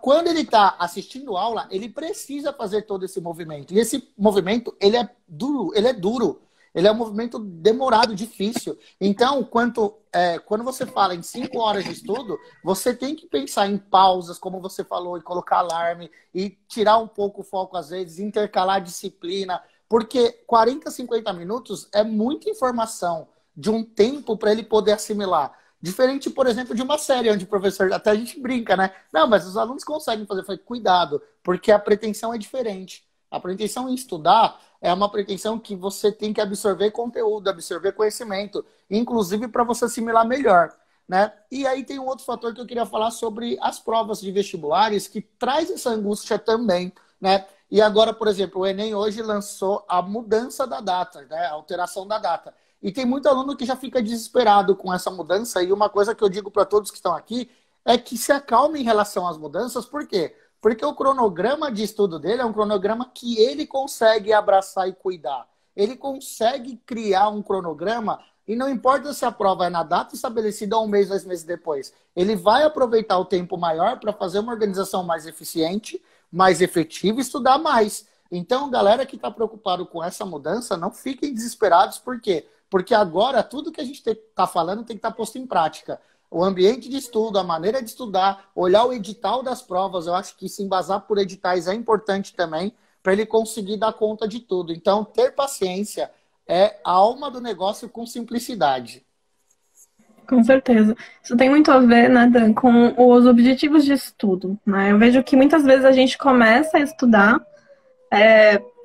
Quando ele está assistindo aula, ele precisa fazer todo esse movimento. E esse movimento, ele é duro. Ele é um movimento demorado, difícil. Então, quando você fala em 5 horas de estudo, você tem que pensar em pausas, como você falou, e colocar alarme, e tirar um pouco o foco às vezes, intercalar disciplina, porque 40, 50 minutos é muita informação de um tempo para ele poder assimilar. Diferente, por exemplo, de uma série onde o professor, até a gente brinca, né? Não, mas os alunos conseguem fazer. Cuidado, porque a pretensão é diferente. A pretensão em estudar é uma pretensão que você tem que absorver conteúdo, absorver conhecimento, inclusive para você assimilar melhor, né? E aí tem um outro fator que eu queria falar sobre as provas de vestibulares, que traz essa angústia também, né? E agora, por exemplo, o Enem hoje lançou a mudança da data, né? A alteração da data. E tem muito aluno que já fica desesperado com essa mudança, e uma coisa que eu digo para todos que estão aqui é que se acalme em relação às mudanças. Por quê? Porque o cronograma de estudo dele é um cronograma que ele consegue abraçar e cuidar. Ele consegue criar um cronograma e não importa se a prova é na data estabelecida ou 1 mês, 2 meses depois. Ele vai aproveitar o tempo maior para fazer uma organização mais eficiente, mais efetiva e estudar mais. Então, galera que está preocupado com essa mudança, não fiquem desesperados. Por quê? Porque agora tudo que a gente está falando tem que estar posto em prática. O ambiente de estudo, a maneira de estudar, olhar o edital das provas, eu acho que se embasar por editais é importante também, para ele conseguir dar conta de tudo. Então, ter paciência é a alma do negócio com simplicidade. Com certeza. Isso tem muito a ver, né, Dan, com os objetivos de estudo, né? Eu vejo que muitas vezes a gente começa a estudar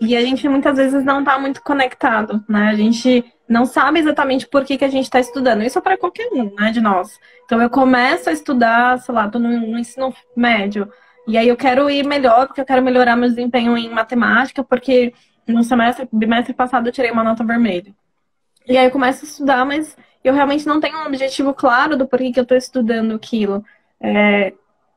e a gente muitas vezes não está muito conectado, né? A gente não sabe exatamente por que a gente está estudando. Isso é para qualquer um, né, de nós. Então, eu começo a estudar, sei lá, estou no ensino médio, e aí eu quero ir melhor, porque eu quero melhorar meu desempenho em matemática, porque no bimestre passado eu tirei uma nota vermelha. E aí eu começo a estudar, mas eu realmente não tenho um objetivo claro do porquê que eu estou estudando aquilo.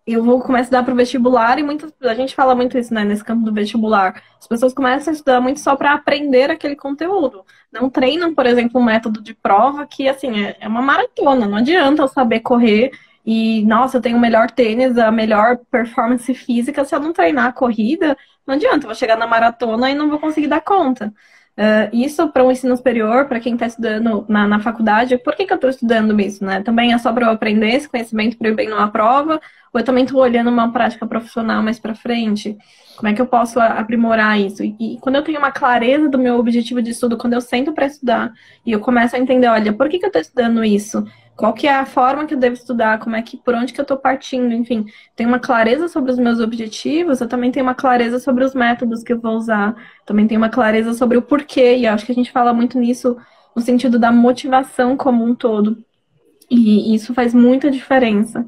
Eu vou começar a estudar para o vestibular e a gente fala muito isso, né, nesse campo do vestibular. As pessoas começam a estudar muito só para aprender aquele conteúdo. Não treinam, por exemplo, um método de prova que, assim, é uma maratona. Não adianta eu saber correr e, nossa, eu tenho o melhor tênis, a melhor performance física. Se eu não treinar a corrida, não adianta. Eu vou chegar na maratona e não vou conseguir dar conta. Isso para o ensino superior, para quem está estudando na faculdade, por que eu estou estudando isso, né? Também é só para eu aprender esse conhecimento para eu ir bem numa prova, ou eu também estou olhando uma prática profissional mais para frente? Como é que eu posso aprimorar isso? E quando eu tenho uma clareza do meu objetivo de estudo, quando eu sento para estudar e eu começo a entender, olha, por que eu estou estudando isso? Qual que é a forma que eu devo estudar? Por onde que eu estou partindo? Enfim, tenho uma clareza sobre os meus objetivos, eu também tenho uma clareza sobre os métodos que eu vou usar, também tenho uma clareza sobre o porquê, e acho que a gente fala muito nisso no sentido da motivação como um todo. E isso faz muita diferença.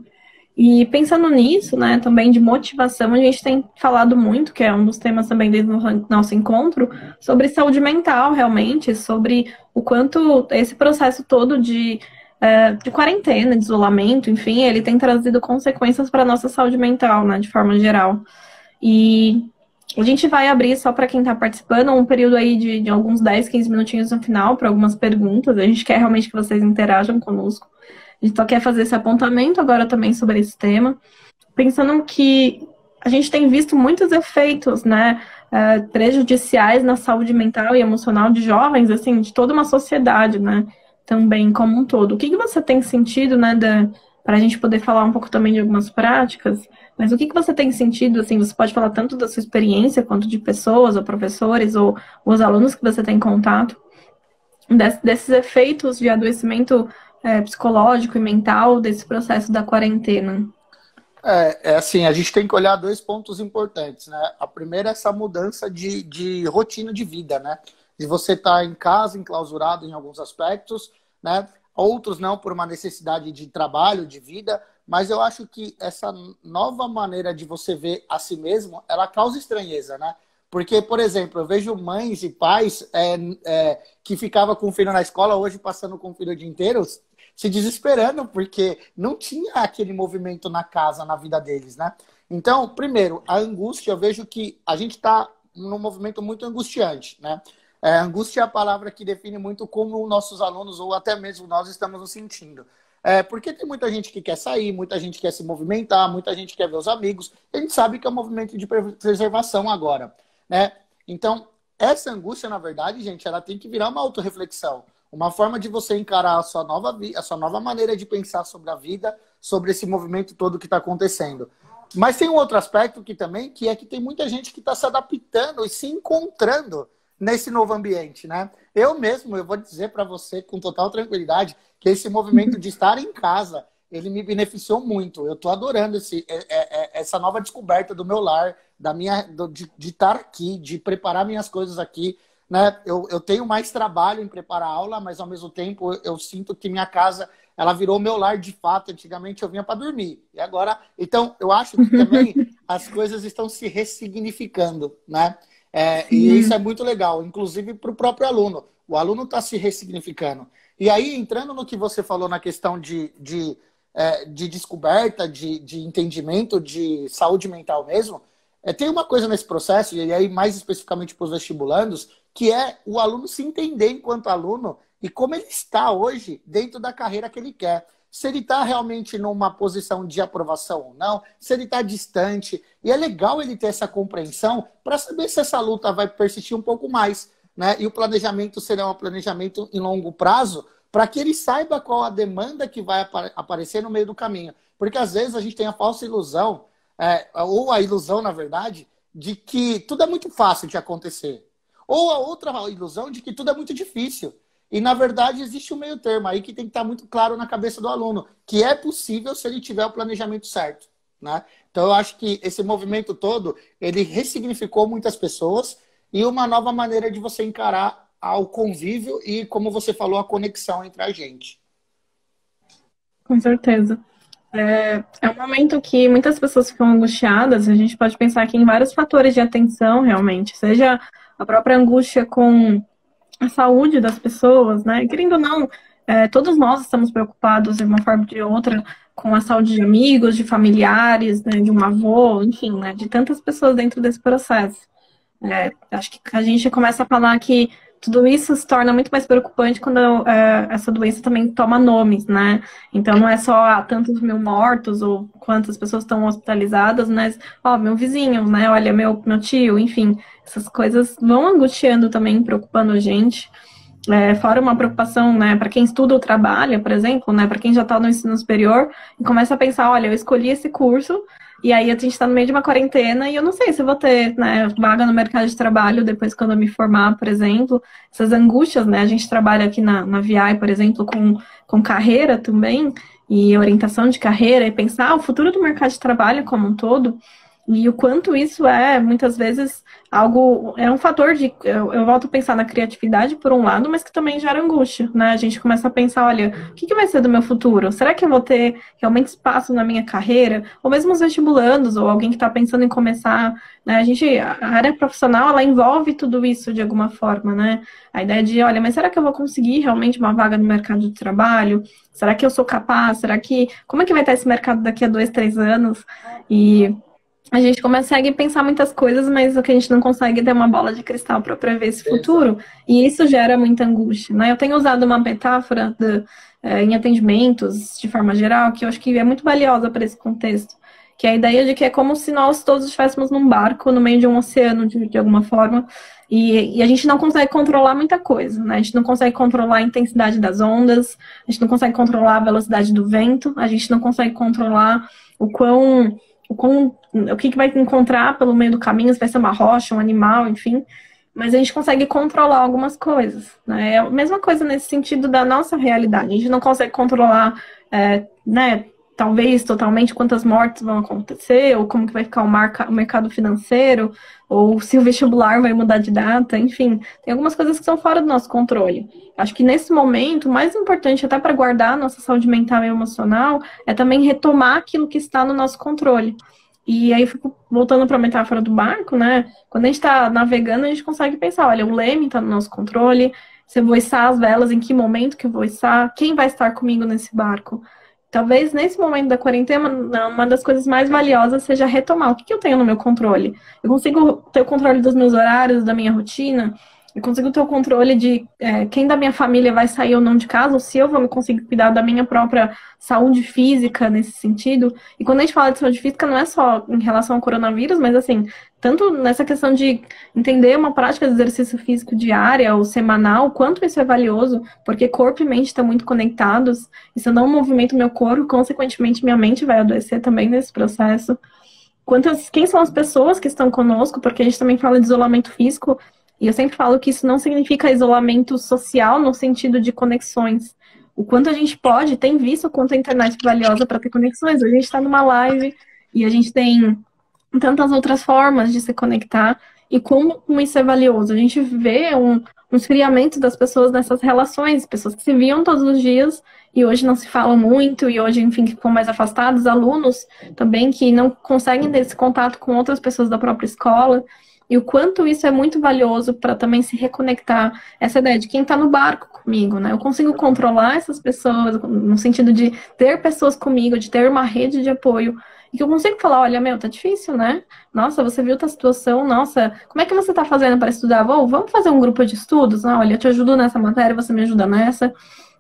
E pensando nisso, né, também de motivação, a gente tem falado muito, que é um dos temas também desde o nosso encontro, sobre saúde mental, realmente, sobre o quanto esse processo todo de quarentena, de isolamento, enfim, ele tem trazido consequências para a nossa saúde mental, né, de forma geral. E A gente vai abrir só para quem está participando um período aí de alguns 10, 15 minutinhos no final para algumas perguntas. A gente quer realmente que vocês interajam conosco. A gente só quer fazer esse apontamento agora também sobre esse tema, pensando que a gente tem visto muitos efeitos, né, prejudiciais na saúde mental e emocional de jovens, assim, de toda uma sociedade, né, também como um todo. O que você tem sentido, né, para a gente poder falar um pouco também de algumas práticas, mas o que você tem sentido, assim, você pode falar tanto da sua experiência quanto de pessoas ou professores ou os alunos que você tem contato, desses efeitos de adoecimento psicológico e mental desse processo da quarentena? É assim, a gente tem que olhar dois pontos importantes, né? A primeira é essa mudança de rotina de vida, né? De você estar em casa, enclausurado em alguns aspectos, né? Outros não, por uma necessidade de trabalho, de vida, mas eu acho que essa nova maneira de você ver a si mesmo, ela causa estranheza, né? Porque, por exemplo, eu vejo mães e pais que ficavam com o filho na escola, hoje passando com o filho o dia inteiro, se desesperando, porque não tinha aquele movimento na casa, na vida deles, né? Então, primeiro, a angústia, eu vejo que a gente está num movimento muito angustiante, né? Angústia é a palavra que define muito como nossos alunos, ou até mesmo nós, estamos nos sentindo. Porque tem muita gente que quer sair, muita gente quer se movimentar, muita gente quer ver os amigos. A gente sabe que é um movimento de preservação agora, né? Então, essa angústia, na verdade, gente, ela tem que virar uma autorreflexão. Uma forma de você encarar a sua nova maneira de pensar sobre a vida, sobre esse movimento todo que está acontecendo. Mas tem um outro aspecto que também, que é que tem muita gente que está se adaptando e se encontrando nesse novo ambiente, né? Eu mesmo, eu vou dizer para você com total tranquilidade que esse movimento de estar em casa, ele me beneficiou muito. Eu estou adorando essa nova descoberta do meu lar, de estar aqui, de preparar minhas coisas aqui, né? Eu tenho mais trabalho em preparar a aula, mas ao mesmo tempo eu sinto que minha casa, ela virou meu lar de fato. Antigamente eu vinha para dormir, e agora... Então, eu acho que também as coisas estão se ressignificando, né? E isso é muito legal, inclusive para o próprio aluno. O aluno está se ressignificando. E aí, entrando no que você falou na questão de descoberta, de entendimento, de saúde mental mesmo, tem uma coisa nesse processo, e aí mais especificamente para os vestibulandos, que é o aluno se entender enquanto aluno e como ele está hoje dentro da carreira que ele quer. Se ele está realmente numa posição de aprovação ou não, se ele está distante. E é legal ele ter essa compreensão para saber se essa luta vai persistir um pouco mais, né? E o planejamento será um planejamento em longo prazo, para que ele saiba qual a demanda que vai aparecer no meio do caminho. Porque às vezes a gente tem a falsa ilusão, ou a ilusão, na verdade, de que tudo é muito fácil de acontecer. Ou a outra ilusão de que tudo é muito difícil. E, na verdade, existe um meio termo aí que tem que estar muito claro na cabeça do aluno, que é possível se ele tiver o planejamento certo, né? Então, eu acho que esse movimento todo, ele ressignificou muitas pessoas e uma nova maneira de você encarar o convívio e, como você falou, a conexão entre a gente. Com certeza. É um momento que muitas pessoas ficam angustiadas. A gente pode pensar aqui em vários fatores de atenção, realmente. Seja a própria angústia com a saúde das pessoas, né? Querendo ou não, todos nós estamos preocupados de uma forma ou de outra com a saúde de amigos, de familiares, né? De um avô, enfim, né? De tantas pessoas dentro desse processo. Acho que a gente começa a falar que tudo isso se torna muito mais preocupante quando essa doença também toma nomes, né? Então não é só tantos mil mortos ou quantas pessoas estão hospitalizadas, mas, ó, meu vizinho, né? Olha, meu tio, enfim, essas coisas vão angustiando também, preocupando a gente. Fora uma preocupação, né, para quem estuda ou trabalha, por exemplo, né, para quem já está no ensino superior, e começa a pensar, olha, eu escolhi esse curso, e aí a gente está no meio de uma quarentena, e eu não sei se eu vou ter, né, vaga no mercado de trabalho depois quando eu me formar, por exemplo. Essas angústias, né, a gente trabalha aqui na VI, por exemplo, com carreira também, e orientação de carreira, e pensar o futuro do mercado de trabalho como um todo, e o quanto isso muitas vezes, um fator eu volto a pensar na criatividade por um lado, mas que também gera angústia, né? A gente começa a pensar, olha, o que vai ser do meu futuro? Será que eu vou ter realmente espaço na minha carreira? Ou mesmo os vestibulandos, ou alguém que está pensando em começar, né? A área profissional, ela envolve tudo isso de alguma forma, né? A ideia de, olha, mas será que eu vou conseguir realmente uma vaga no mercado de trabalho? Será que eu sou capaz? Como é que vai estar esse mercado daqui a 2, 3 anos? a gente consegue pensar muitas coisas, mas o que a gente não consegue é ter uma bola de cristal para prever esse Exato. futuro, e isso gera muita angústia, né? Eu tenho usado uma metáfora em atendimentos, de forma geral, que eu acho que é muito valiosa para esse contexto, que é a ideia de que é como se nós todos estivéssemos num barco no meio de um oceano, de alguma forma, e a gente não consegue controlar muita coisa, né? A gente não consegue controlar a intensidade das ondas, a gente não consegue controlar a velocidade do vento, a gente não consegue controlar o quão o que vai encontrar pelo meio do caminho, se vai ser uma rocha, um animal, enfim. Mas a gente consegue controlar algumas coisas, né? É a mesma coisa nesse sentido da nossa realidade. A gente não consegue controlar, né, talvez totalmente quantas mortes vão acontecer, ou como que vai ficar o mercado financeiro, ou se o vestibular vai mudar de data, enfim. Tem algumas coisas que são fora do nosso controle. Acho que nesse momento, o mais importante até para guardar a nossa saúde mental e emocional é também retomar aquilo que está no nosso controle. E aí, fico voltando para a metáfora do barco, né? Quando a gente está navegando, a gente consegue pensar: olha, o leme está no nosso controle, se eu vou içar as velas, em que momento que eu vou içar, quem vai estar comigo nesse barco. Talvez nesse momento da quarentena, uma das coisas mais valiosas seja retomar o que eu tenho no meu controle. Eu consigo ter o controle dos meus horários, da minha rotina, eu consigo ter o controle de quem da minha família vai sair ou não de casa, ou se eu vou conseguir cuidar da minha própria saúde física nesse sentido. E quando a gente fala de saúde física, não é só em relação ao coronavírus, mas assim, tanto nessa questão de entender uma prática de exercício físico diária ou semanal, o quanto isso é valioso, porque corpo e mente estão muito conectados, e se eu não movimento meu corpo, consequentemente minha mente vai adoecer também nesse processo. Quem são as pessoas que estão conosco, porque a gente também fala de isolamento físico, e eu sempre falo que isso não significa isolamento social no sentido de conexões. O quanto a gente pode, tem visto o quanto a internet é valiosa para ter conexões. A gente está numa live e a gente tem tantas outras formas de se conectar e como isso é valioso. A gente vê um esfriamento das pessoas nessas relações, pessoas que se viam todos os dias e hoje não se falam muito e hoje, enfim, ficam mais afastados, alunos também que não conseguem ter esse contato com outras pessoas da própria escola. E o quanto isso é muito valioso para também se reconectar. Essa ideia de quem está no barco comigo, né? Eu consigo controlar essas pessoas, no sentido de ter pessoas comigo, de ter uma rede de apoio e que eu consigo falar: olha, meu, tá difícil, né? Nossa, você viu tua situação, nossa, como é que você tá fazendo para estudar? Vamos fazer um grupo de estudos? Ah, olha, eu te ajudo nessa matéria, você me ajuda nessa.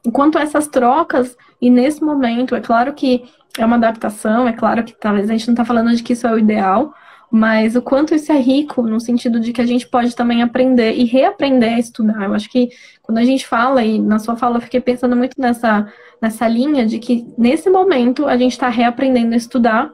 Enquanto essas trocas, e nesse momento, é claro que é uma adaptação, é claro que talvez a gente não tá falando de que isso é o ideal, mas o quanto isso é rico, no sentido de que a gente pode também aprender e reaprender a estudar. Eu acho que quando a gente fala, e na sua fala eu fiquei pensando muito nessa linha de que nesse momento a gente está reaprendendo a estudar,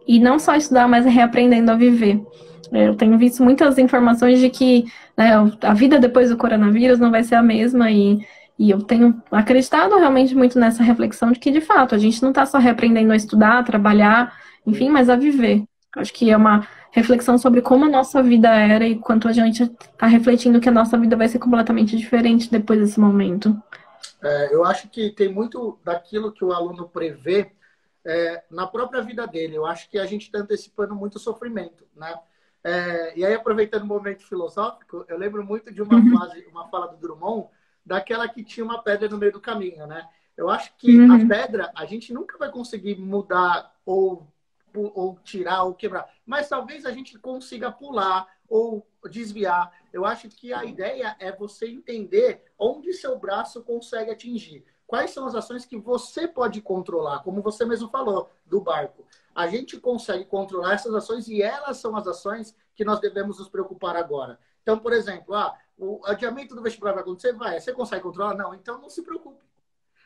e não só estudar, mas reaprendendo a viver. Eu tenho visto muitas informações de que, né, a vida depois do coronavírus não vai ser a mesma, e eu tenho acreditado realmente muito nessa reflexão de que, de fato, a gente não está só reaprendendo a estudar, a trabalhar, enfim, mas a viver. Acho que é uma reflexão sobre como a nossa vida era e quanto a gente está refletindo que a nossa vida vai ser completamente diferente depois desse momento. Eu acho que tem muito daquilo que o aluno prevê na própria vida dele. Eu acho que a gente está antecipando muito sofrimento, né? E aí, aproveitando o momento filosófico, eu lembro muito de uma fala do Drummond, daquela que tinha uma pedra no meio do caminho, né? Eu acho que a pedra, a gente nunca vai conseguir mudar ou tirar ou quebrar, mas talvez a gente consiga pular ou desviar. Eu acho que a ideia é você entender onde seu braço consegue atingir. Quais são as ações que você pode controlar, como você mesmo falou, do barco. A gente consegue controlar essas ações e elas são as ações que nós devemos nos preocupar agora. Então, por exemplo, o adiamento do vestibular vai acontecer? Vai. Você consegue controlar? Não. Então, não se preocupe.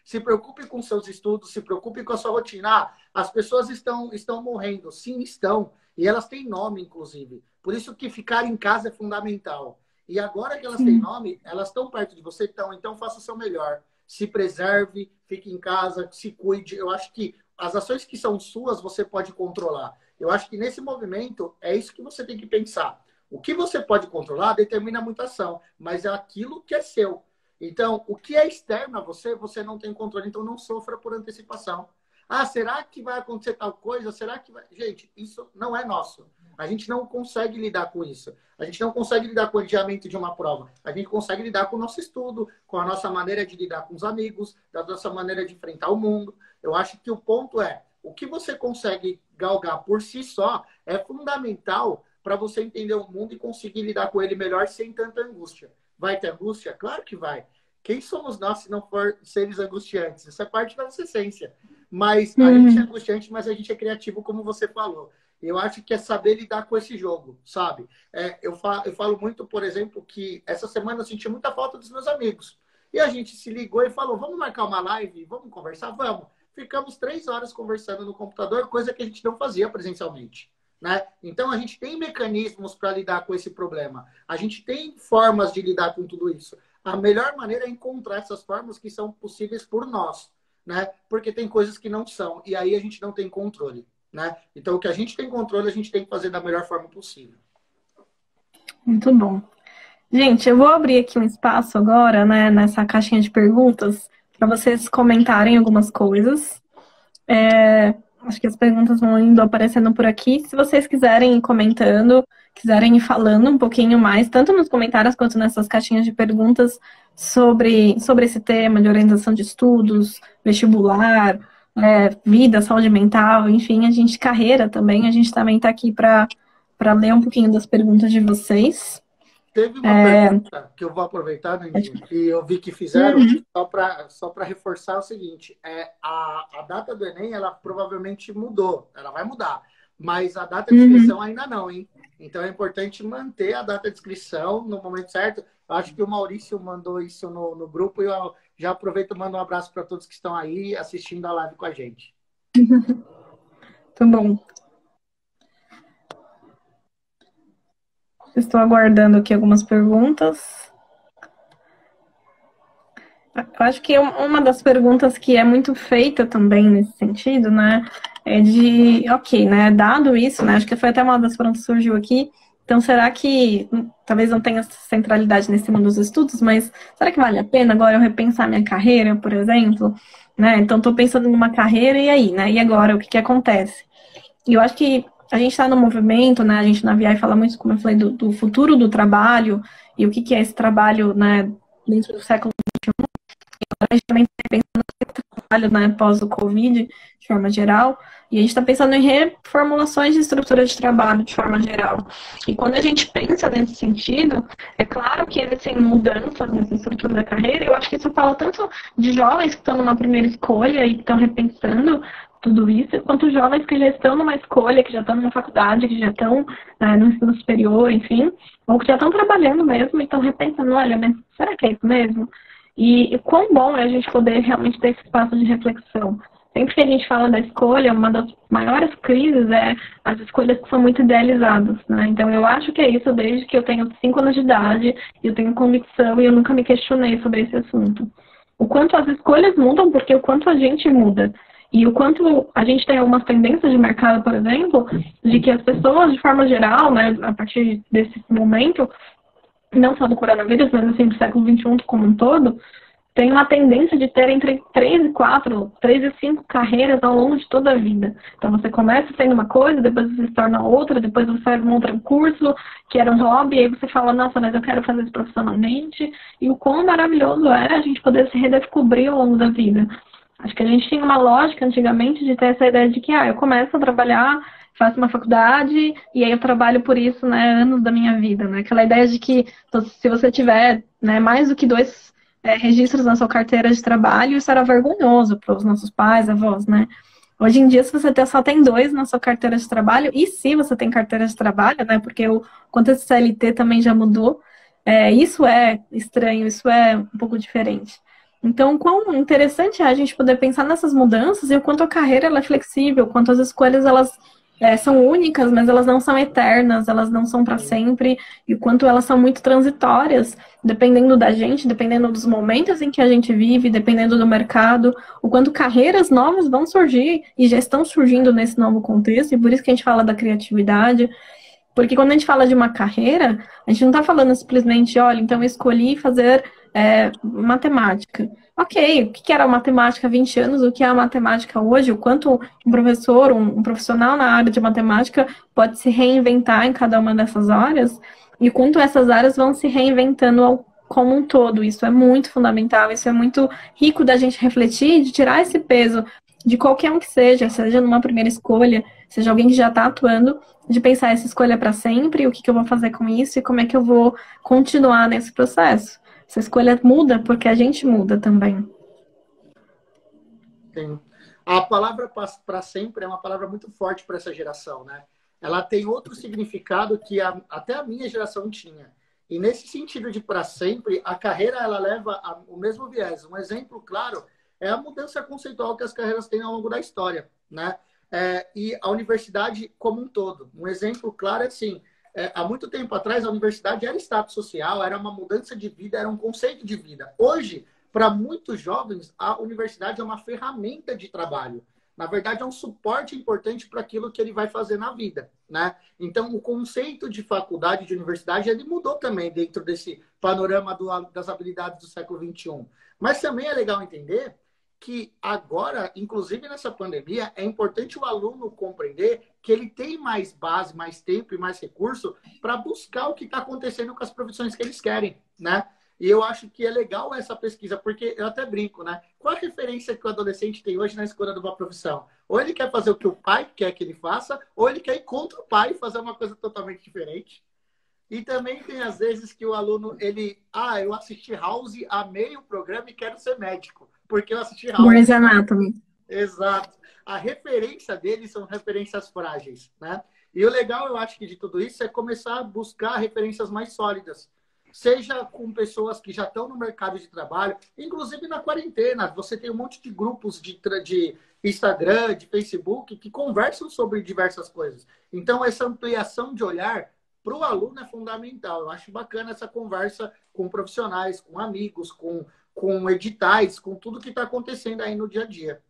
Se preocupe com seus estudos, se preocupe com a sua rotina. As pessoas estão morrendo. Sim, estão. E elas têm nome, inclusive. Por isso que ficar em casa é fundamental. E agora que elas têm nome, elas estão perto de você. Então faça o seu melhor. Se preserve, fique em casa, se cuide. Eu acho que as ações que são suas, você pode controlar. Eu acho que nesse movimento, é isso que você tem que pensar. O que você pode controlar determina muita ação, mas é aquilo que é seu. Então, o que é externo a você, você não tem controle. Então, não sofra por antecipação. Será que vai acontecer tal coisa? Será que vai... Gente, isso não é nosso. A gente não consegue lidar com isso. A gente não consegue lidar com o adiamento de uma prova. A gente consegue lidar com o nosso estudo, com a nossa maneira de lidar com os amigos, da nossa maneira de enfrentar o mundo. Eu acho que o ponto é, O que você consegue galgar por si só é fundamental para você entender o mundo e conseguir lidar com ele melhor sem tanta angústia. Vai ter angústia? Claro que vai. Quem somos nós se não for seres angustiantes? Isso é parte da nossa essência. Mas a gente é angustiante, mas a gente é criativo, como você falou. Eu acho que é saber lidar com esse jogo, sabe? Eu falo muito, por exemplo, que essa semana eu senti muita falta dos meus amigos. E a gente se ligou e falou, vamos marcar uma live? Vamos conversar? Vamos. Ficamos 3 horas conversando no computador, coisa que a gente não fazia presencialmente. Né? Então, a gente tem mecanismos para lidar com esse problema. A gente tem formas de lidar com tudo isso. A melhor maneira é encontrar essas formas que são possíveis por nós. Né? Porque tem coisas que não são. E aí a gente não tem controle. Né? Então, o que a gente tem controle, a gente tem que fazer da melhor forma possível. Muito bom. Gente, eu vou abrir aqui um espaço agora, né, nessa caixinha de perguntas, para vocês comentarem algumas coisas. Acho que as perguntas vão indo aparecendo por aqui. Se vocês quiserem ir comentando, quiserem ir falando um pouquinho mais, tanto nos comentários quanto nessas caixinhas de perguntas sobre esse tema de orientação de estudos, vestibular, vida, saúde mental, enfim, carreira também, a gente também está aqui para ler um pouquinho das perguntas de vocês. Teve uma pergunta que eu vou aproveitar, Nandinho, que eu vi que fizeram, só para reforçar o seguinte, a data do Enem, ela provavelmente mudou, ela vai mudar, mas a data de inscrição ainda não, hein? Então é importante manter a data de inscrição no momento certo. Eu acho que o Maurício mandou isso no grupo e eu já aproveito e mando um abraço para todos que estão aí assistindo a live com a gente. Muito bom. Estou aguardando aqui algumas perguntas. Eu acho que uma das perguntas que é muito feita também nesse sentido, né, é ok, né, dado isso, né, acho que foi até uma das perguntas que surgiu aqui, então será que, talvez não tenha centralidade nesse mundo dos estudos, mas será que vale a pena agora eu repensar minha carreira, por exemplo, né, então estou pensando numa carreira e aí, né, e agora, o que acontece? E eu acho que a gente está no movimento, né? A gente na VI fala muito, como eu falei, do futuro do trabalho e o que é esse trabalho, né, dentro do século XXI. Agora a gente também está pensando no trabalho, né, pós o Covid, de forma geral, e a gente está pensando em reformulações de estrutura de trabalho, de forma geral. E quando a gente pensa nesse sentido, é claro que existem mudanças nessa estrutura da carreira, eu acho que isso fala tanto de jovens que estão numa primeira escolha e que estão repensando tudo isso, quanto jovens que já estão numa escolha, que já estão numa faculdade, que já estão no ensino superior, enfim, ou que já estão trabalhando mesmo e estão repensando, olha, mas será que é isso mesmo? E quão bom é a gente poder realmente ter esse espaço de reflexão. Sempre que a gente fala da escolha, uma das maiores crises é as escolhas que são muito idealizadas, né? Então eu acho que é isso desde que eu tenho 5 anos de idade, eu tenho convicção e eu nunca me questionei sobre esse assunto. O quanto as escolhas mudam, porque o quanto a gente muda. E o quanto a gente tem algumas tendências de mercado, por exemplo, de que as pessoas, de forma geral, né, a partir desse momento, não só do coronavírus, mas assim, do século XXI como um todo, tem uma tendência de ter entre 3 e 4, 3 e 5 carreiras ao longo de toda a vida. Então você começa sendo uma coisa, depois você se torna outra, depois você faz um outro curso, que era um hobby, e aí você fala, nossa, mas eu quero fazer isso profissionalmente. E o quão maravilhoso é a gente poder se redescobrir ao longo da vida. Acho que a gente tinha uma lógica antigamente de ter essa ideia de que eu começo a trabalhar, faço uma faculdade e aí eu trabalho por isso, né, anos da minha vida, né? Aquela ideia de que se você tiver, né, mais do que 2 registros na sua carteira de trabalho, isso era vergonhoso para os nossos pais, avós, né? Hoje em dia, se você só tem 2 na sua carteira de trabalho, e se você tem carteira de trabalho, né, porque o quanto esse CLT também já mudou, isso é estranho, isso é um pouco diferente. Então, quão interessante é a gente poder pensar nessas mudanças e o quanto a carreira ela é flexível, o quanto as escolhas elas são únicas, mas elas não são eternas, elas não são para sempre, e o quanto elas são muito transitórias, dependendo da gente, dependendo dos momentos em que a gente vive, dependendo do mercado, o quanto carreiras novas vão surgir e já estão surgindo nesse novo contexto, e por isso que a gente fala da criatividade. Porque quando a gente fala de uma carreira, a gente não está falando simplesmente, olha, então eu escolhi fazer matemática. Ok, o que era a matemática há 20 anos, o que é a matemática hoje, o quanto um professor, um profissional na área de matemática pode se reinventar em cada uma dessas áreas, e o quanto essas áreas vão se reinventando como um todo. Isso é muito fundamental, isso é muito rico da gente refletir, de tirar esse peso de qualquer um que seja numa primeira escolha, seja alguém que já está atuando, de pensar essa escolha para sempre, o que, que eu vou fazer com isso e como é que eu vou continuar nesse processo. Essa escolha muda porque a gente muda também. Sim. A palavra para sempre é uma palavra muito forte para essa geração, né? Ela tem outro significado que até a minha geração tinha. E nesse sentido de para sempre, a carreira ela leva o mesmo viés. Um exemplo claro é a mudança conceitual que as carreiras têm ao longo da história, né? E a universidade como um todo. Um exemplo claro é assim, há muito tempo atrás a universidade era status social, era uma mudança de vida, era um conceito de vida. Hoje, para muitos jovens, a universidade é uma ferramenta de trabalho. Na verdade, é um suporte importante para aquilo que ele vai fazer na vida, né? Então, o conceito de faculdade, de universidade, ele mudou também dentro desse panorama das habilidades do século XXI. Mas também é legal entender que agora, inclusive nessa pandemia, é importante o aluno compreender que ele tem mais base, mais tempo e mais recurso para buscar o que está acontecendo com as profissões que eles querem, né? E eu acho que é legal essa pesquisa, porque eu até brinco, né? Qual a referência que o adolescente tem hoje na escolha de uma profissão? Ou ele quer fazer o que o pai quer que ele faça, ou ele quer ir contra o pai e fazer uma coisa totalmente diferente. E também tem às vezes que o aluno, eu assisti House, amei o programa e quero ser médico, porque eu assisti House. Grey's Anatomy. Exato. A referência deles são referências frágeis, né? E o legal, eu acho que de tudo isso é começar a buscar referências mais sólidas. Seja com pessoas que já estão no mercado de trabalho, inclusive na quarentena. Você tem um monte de grupos de Instagram, de Facebook, que conversam sobre diversas coisas. Então, essa ampliação de olhar para o aluno é fundamental. Eu acho bacana essa conversa com profissionais, com amigos, com editais, com tudo que está acontecendo aí no dia a dia.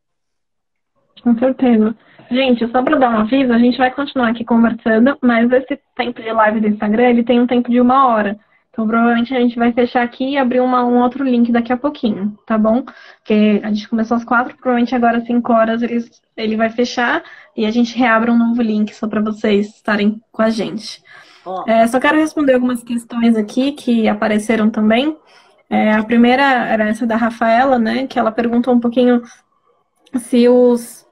Com certeza. Gente, só para dar um aviso, a gente vai continuar aqui conversando, mas esse tempo de live do Instagram, ele tem um tempo de 1 hora. Então, provavelmente a gente vai fechar aqui e abrir um outro link daqui a pouquinho, tá bom? Porque a gente começou às 4, provavelmente agora às 5 horas ele vai fechar e a gente reabre um novo link só para vocês estarem com a gente. Ó, Só quero responder algumas questões aqui que apareceram também. A primeira era essa da Rafaela, né? Que ela perguntou um pouquinho se os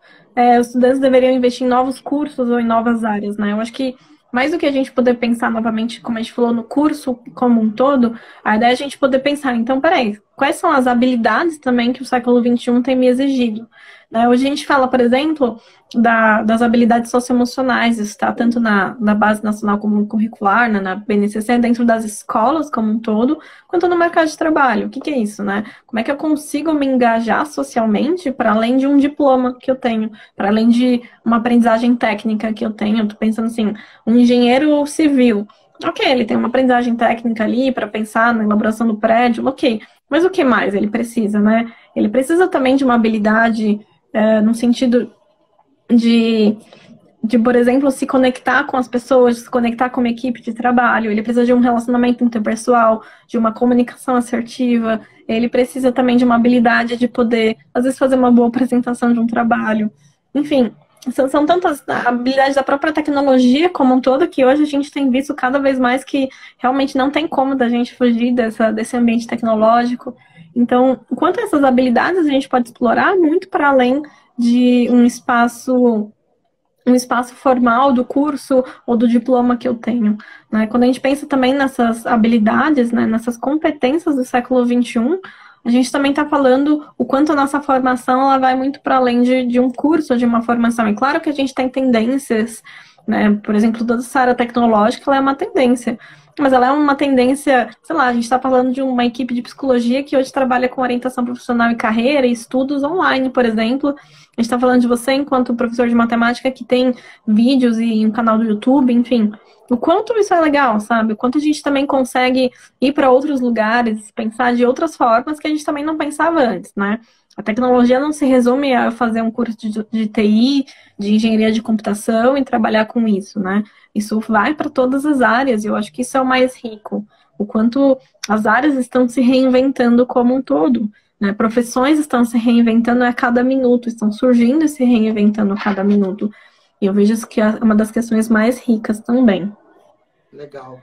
estudantes deveriam investir em novos cursos ou em novas áreas, né? Eu acho que mais do que a gente poder pensar novamente, como a gente falou, no curso como um todo, a ideia é a gente poder pensar, então, peraí, quais são as habilidades também que o século XXI tem me exigido? Né? Hoje a gente fala, por exemplo, das habilidades socioemocionais, isso está tanto na Base Nacional Comum Curricular, né, na BNCC, dentro das escolas como um todo, quanto no mercado de trabalho. O que, que é isso, né? Como é que eu consigo me engajar socialmente para além de um diploma que eu tenho, para além de uma aprendizagem técnica que eu tenho? Eu tô pensando assim, um engenheiro civil. Ok, ele tem uma aprendizagem técnica ali para pensar na elaboração do prédio, ok. Mas o que mais ele precisa, né? Ele precisa também de uma habilidade no sentido de, por exemplo, se conectar com as pessoas, se conectar com uma equipe de trabalho, ele precisa de um relacionamento interpessoal, de uma comunicação assertiva, ele precisa também de uma habilidade de poder, às vezes, fazer uma boa apresentação de um trabalho. Enfim, são tantas habilidades da própria tecnologia como um todo que hoje a gente tem visto cada vez mais que realmente não tem como da gente fugir desse ambiente tecnológico. Então, quanto a essas habilidades, a gente pode explorar muito para além de um espaço formal do curso ou do diploma que eu tenho. Né? Quando a gente pensa também nessas habilidades, né, nessas competências do século XXI, a gente também está falando o quanto a nossa formação ela vai muito para além de um curso, de uma formação. E claro que a gente tem tendências, né? Por exemplo, toda essa área tecnológica ela é uma tendência. Mas ela é uma tendência, sei lá, a gente está falando de uma equipe de psicologia que hoje trabalha com orientação profissional e carreira e estudos online, por exemplo. A gente está falando de você enquanto professor de matemática que tem vídeos e um canal do YouTube, enfim. O quanto isso é legal, sabe? O quanto a gente também consegue ir para outros lugares, pensar de outras formas que a gente também não pensava antes, né? A tecnologia não se resume a fazer um curso de TI, de engenharia de computação e trabalhar com isso, né? Isso vai para todas as áreas e eu acho que isso é o mais rico. O quanto as áreas estão se reinventando como um todo, né? Profissões estão se reinventando a cada minuto, estão surgindo e se reinventando a cada minuto. E eu vejo isso que é uma das questões mais ricas também. legal.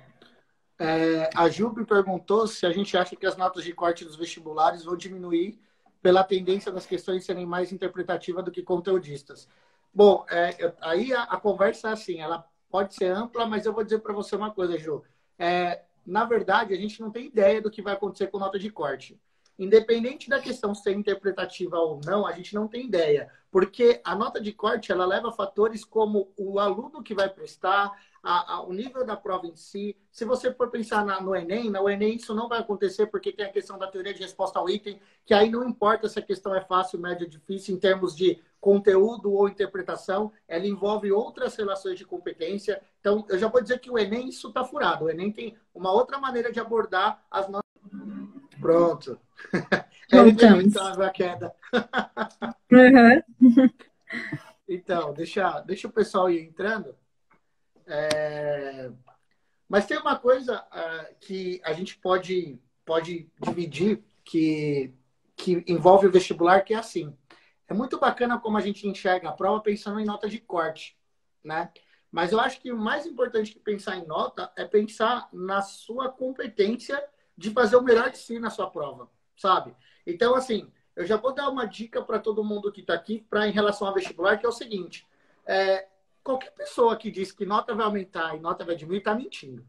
A Ju me perguntou se a gente acha que as notas de corte dos vestibulares vão diminuir pela tendência das questões serem mais interpretativas do que conteudistas. Bom, aí a conversa é assim, ela pode ser ampla, mas eu vou dizer para você uma coisa, Ju. Na verdade, a gente não tem ideia do que vai acontecer com nota de corte. Independente da questão ser interpretativa ou não, a gente não tem ideia. Porque a nota de corte, ela leva fatores como o aluno que vai prestar, o nível da prova em si. Se você for pensar no Enem, no Enem isso não vai acontecer porque tem a questão da teoria de resposta ao item, que aí não importa se a questão é fácil, média, difícil, em termos de conteúdo ou interpretação, ela envolve outras relações de competência. Então, eu já vou dizer que o Enem, isso está furado. O Enem tem uma outra maneira de abordar as notas. Pronto. Voltamos. A queda. Uhum. Então, deixa o pessoal ir entrando. Mas tem uma coisa que a gente pode dividir que envolve o vestibular, que é assim. É muito bacana como a gente enxerga a prova pensando em nota de corte, né? Mas eu acho que o mais importante que pensar em nota é pensar na sua competência de fazer o melhor de si na sua prova, sabe? Então, assim, eu já vou dar uma dica para todo mundo que está aqui em relação ao vestibular, que é o seguinte. Qualquer pessoa que diz que nota vai aumentar e nota vai diminuir, está mentindo.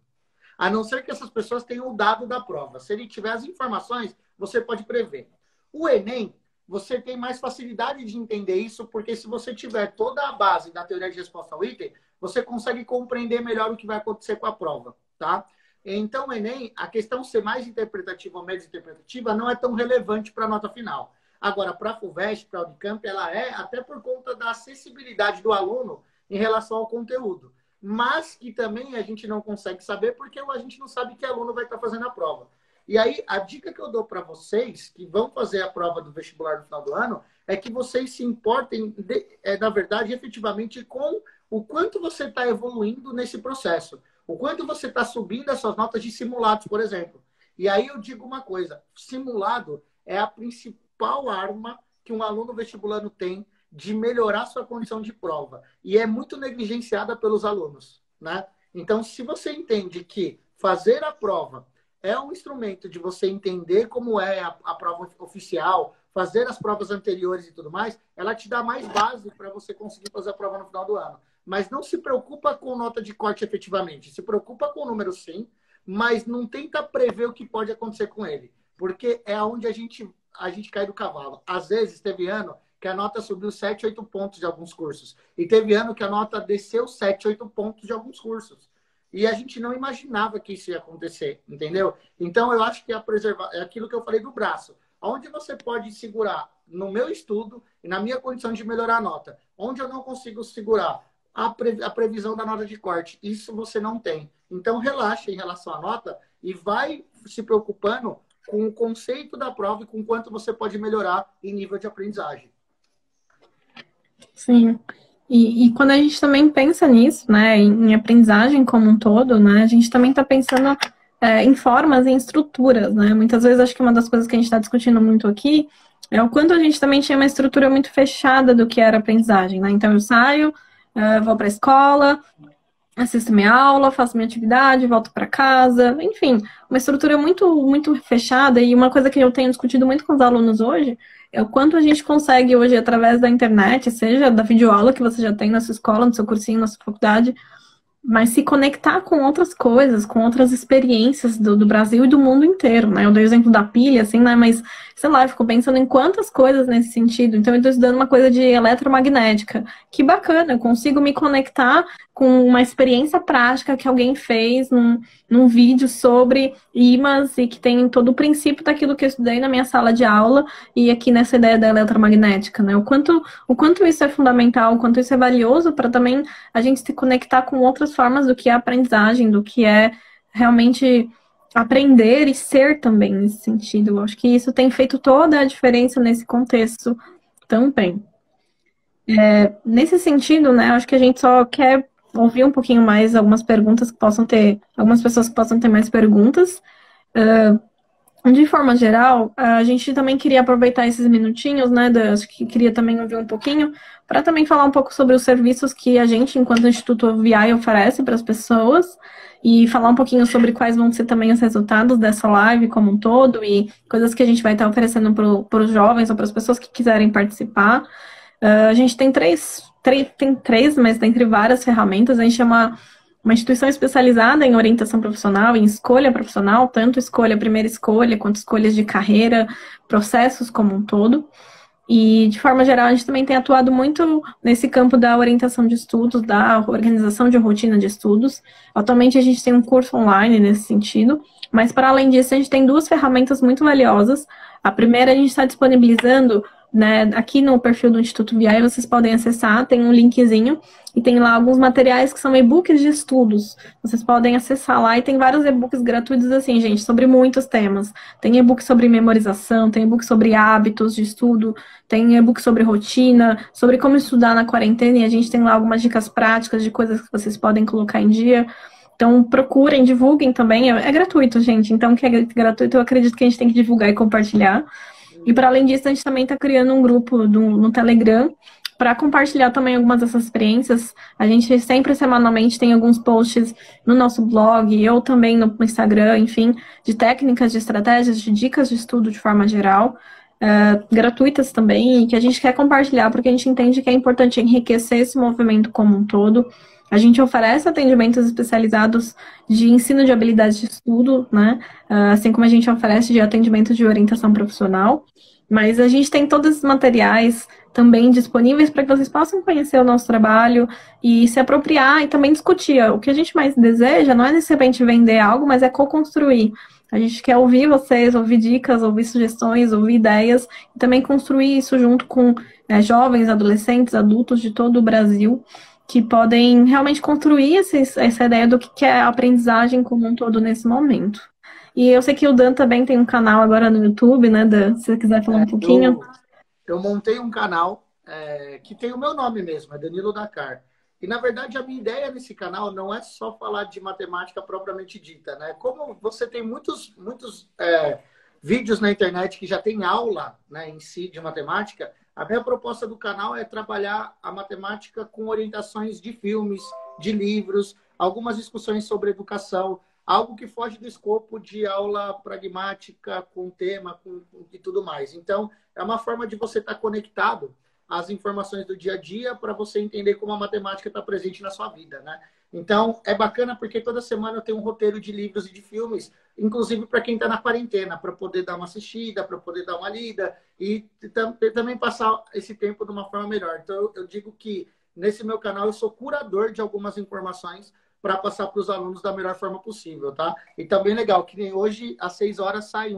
A não ser que essas pessoas tenham o dado da prova. Se ele tiver as informações, você pode prever. O Enem, você tem mais facilidade de entender isso, porque se você tiver toda a base da teoria de resposta ao item, você consegue compreender melhor o que vai acontecer com a prova, tá? Então, o Enem, a questão ser mais interpretativa ou menos interpretativa não é tão relevante para a nota final. Agora, para a FUVEST, para a Unicamp, ela é até por conta da acessibilidade do aluno em relação ao conteúdo. Mas que também a gente não consegue saber porque a gente não sabe que aluno vai estar fazendo a prova. E aí, a dica que eu dou para vocês que vão fazer a prova do vestibular no final do ano é que vocês se importem, na verdade, efetivamente, com o quanto você está evoluindo nesse processo. O quanto você está subindo as suas notas de simulados, por exemplo. E aí eu digo uma coisa. Simulado é a principal arma que um aluno vestibulando tem de melhorar sua condição de prova. E é muito negligenciada pelos alunos, né? Então, se você entende que fazer a prova é um instrumento de você entender como é a prova oficial, fazer as provas anteriores e tudo mais, ela te dá mais base para você conseguir fazer a prova no final do ano. Mas não se preocupa com nota de corte efetivamente. Se preocupa com o número, sim, mas não tenta prever o que pode acontecer com ele. Porque é onde a gente cai do cavalo. Às vezes, teve ano que a nota subiu 7, 8 pontos de alguns cursos. E teve ano que a nota desceu 7, 8 pontos de alguns cursos. E a gente não imaginava que isso ia acontecer, entendeu? Então, eu acho que é aquilo que eu falei do braço. Onde você pode segurar no meu estudo e na minha condição de melhorar a nota? Onde eu não consigo segurar a previsão da nota de corte? Isso você não tem. Então, relaxa em relação à nota e vai se preocupando com o conceito da prova e com quanto você pode melhorar em nível de aprendizagem. Sim. E quando a gente também pensa nisso, né, em aprendizagem como um todo, né, a gente também está pensando em formas e em estruturas, né? Muitas vezes acho que uma das coisas que a gente está discutindo muito aqui é o quanto a gente também tinha uma estrutura muito fechada do que era aprendizagem, né? Então eu saio, vou para a escola, assisto minha aula, faço minha atividade, volto para casa, enfim, uma estrutura muito fechada. E uma coisa que eu tenho discutido muito com os alunos hoje é o quanto a gente consegue hoje, através da internet, seja da videoaula que você já tem na sua escola, no seu cursinho, na sua faculdade, mas se conectar com outras coisas, com outras experiências do Brasil e do mundo inteiro, né? Eu dei o exemplo da pilha, assim, né? Mas, sei lá, eu fico pensando em quantas coisas nesse sentido. Então, eu estou estudando uma coisa de eletromagnética. Que bacana, eu consigo me conectar com uma experiência prática que alguém fez num vídeo sobre ímãs e que tem todo o princípio daquilo que eu estudei na minha sala de aula e aqui nessa ideia da eletromagnética, né? O quanto isso é fundamental, o quanto isso é valioso para também a gente se conectar com outras formas do que é aprendizagem, do que é realmente aprender e ser também nesse sentido. Eu acho que isso tem feito toda a diferença nesse contexto também. Nesse sentido, né, eu acho que a gente só quer ouvir um pouquinho mais algumas perguntas que possam ter, algumas pessoas que possam ter mais perguntas. De forma geral, a gente também queria aproveitar esses minutinhos, né, acho que queria também ouvir um pouquinho, para também falar um pouco sobre os serviços que a gente, enquanto Instituto VI, oferece para as pessoas, e falar um pouquinho sobre quais vão ser também os resultados dessa live como um todo, e coisas que a gente vai estar oferecendo para os jovens ou para as pessoas que quiserem participar. A gente tem três, mas dentre várias ferramentas, a gente chama uma instituição especializada em orientação profissional, em escolha profissional, tanto escolha, primeira escolha, quanto escolhas de carreira, processos como um todo. E, de forma geral, a gente também tem atuado muito nesse campo da orientação de estudos, da organização de rotina de estudos. Atualmente, a gente tem um curso online nesse sentido, mas, para além disso, a gente tem duas ferramentas muito valiosas. A primeira, a gente está disponibilizando, né, aqui no perfil do Instituto VI, vocês podem acessar, tem um linkzinho, e tem lá alguns materiais que são e-books de estudos. Vocês podem acessar lá, e tem vários e-books gratuitos, assim, gente, sobre muitos temas. Tem e-book sobre memorização, tem e-book sobre hábitos de estudo, tem e-book sobre rotina, sobre como estudar na quarentena, e a gente tem lá algumas dicas práticas de coisas que vocês podem colocar em dia. Então, procurem, divulguem também. É gratuito, gente. Então, que é gratuito, eu acredito que a gente tem que divulgar e compartilhar. E, para além disso, a gente também está criando um grupo no Telegram para compartilhar também algumas dessas experiências. A gente sempre, semanalmente, tem alguns posts no nosso blog ou também no Instagram, enfim, de técnicas, de estratégias, de dicas de estudo de forma geral, gratuitas também, e que a gente quer compartilhar porque a gente entende que é importante enriquecer esse movimento como um todo. A gente oferece atendimentos especializados de ensino de habilidades de estudo, né? Assim como a gente oferece de atendimento de orientação profissional. Mas a gente tem todos esses materiais também disponíveis para que vocês possam conhecer o nosso trabalho e se apropriar e também discutir. O que a gente mais deseja não é necessariamente vender algo, mas é co-construir. A gente quer ouvir vocês, ouvir dicas, ouvir sugestões, ouvir ideias e também construir isso junto com jovens, adolescentes, adultos de todo o Brasil, que podem realmente construir essa ideia do que é a aprendizagem como um todo nesse momento. E eu sei que o Dan também tem um canal agora no YouTube, né, Dan? Se você quiser falar um pouquinho. Eu montei um canal que tem o meu nome mesmo, é Danilo Dakar. E, na verdade, a minha ideia nesse canal não é só falar de matemática propriamente dita, né? Como você tem muitos vídeos na internet que já tem aula, né, em si de matemática, a minha proposta do canal é trabalhar a matemática com orientações de filmes, de livros, algumas discussões sobre educação, algo que foge do escopo de aula pragmática, com tema e tudo mais. Então, é uma forma de você estar conectado às informações do dia a dia para você entender como a matemática está presente na sua vida, né? Então, é bacana porque toda semana eu tenho um roteiro de livros e de filmes, inclusive para quem está na quarentena, para poder dar uma assistida, para poder dar uma lida e também passar esse tempo de uma forma melhor. Então, eu digo que nesse meu canal eu sou curador de algumas informações para passar para os alunos da melhor forma possível, tá? E também legal, que nem hoje, às 6 horas, sai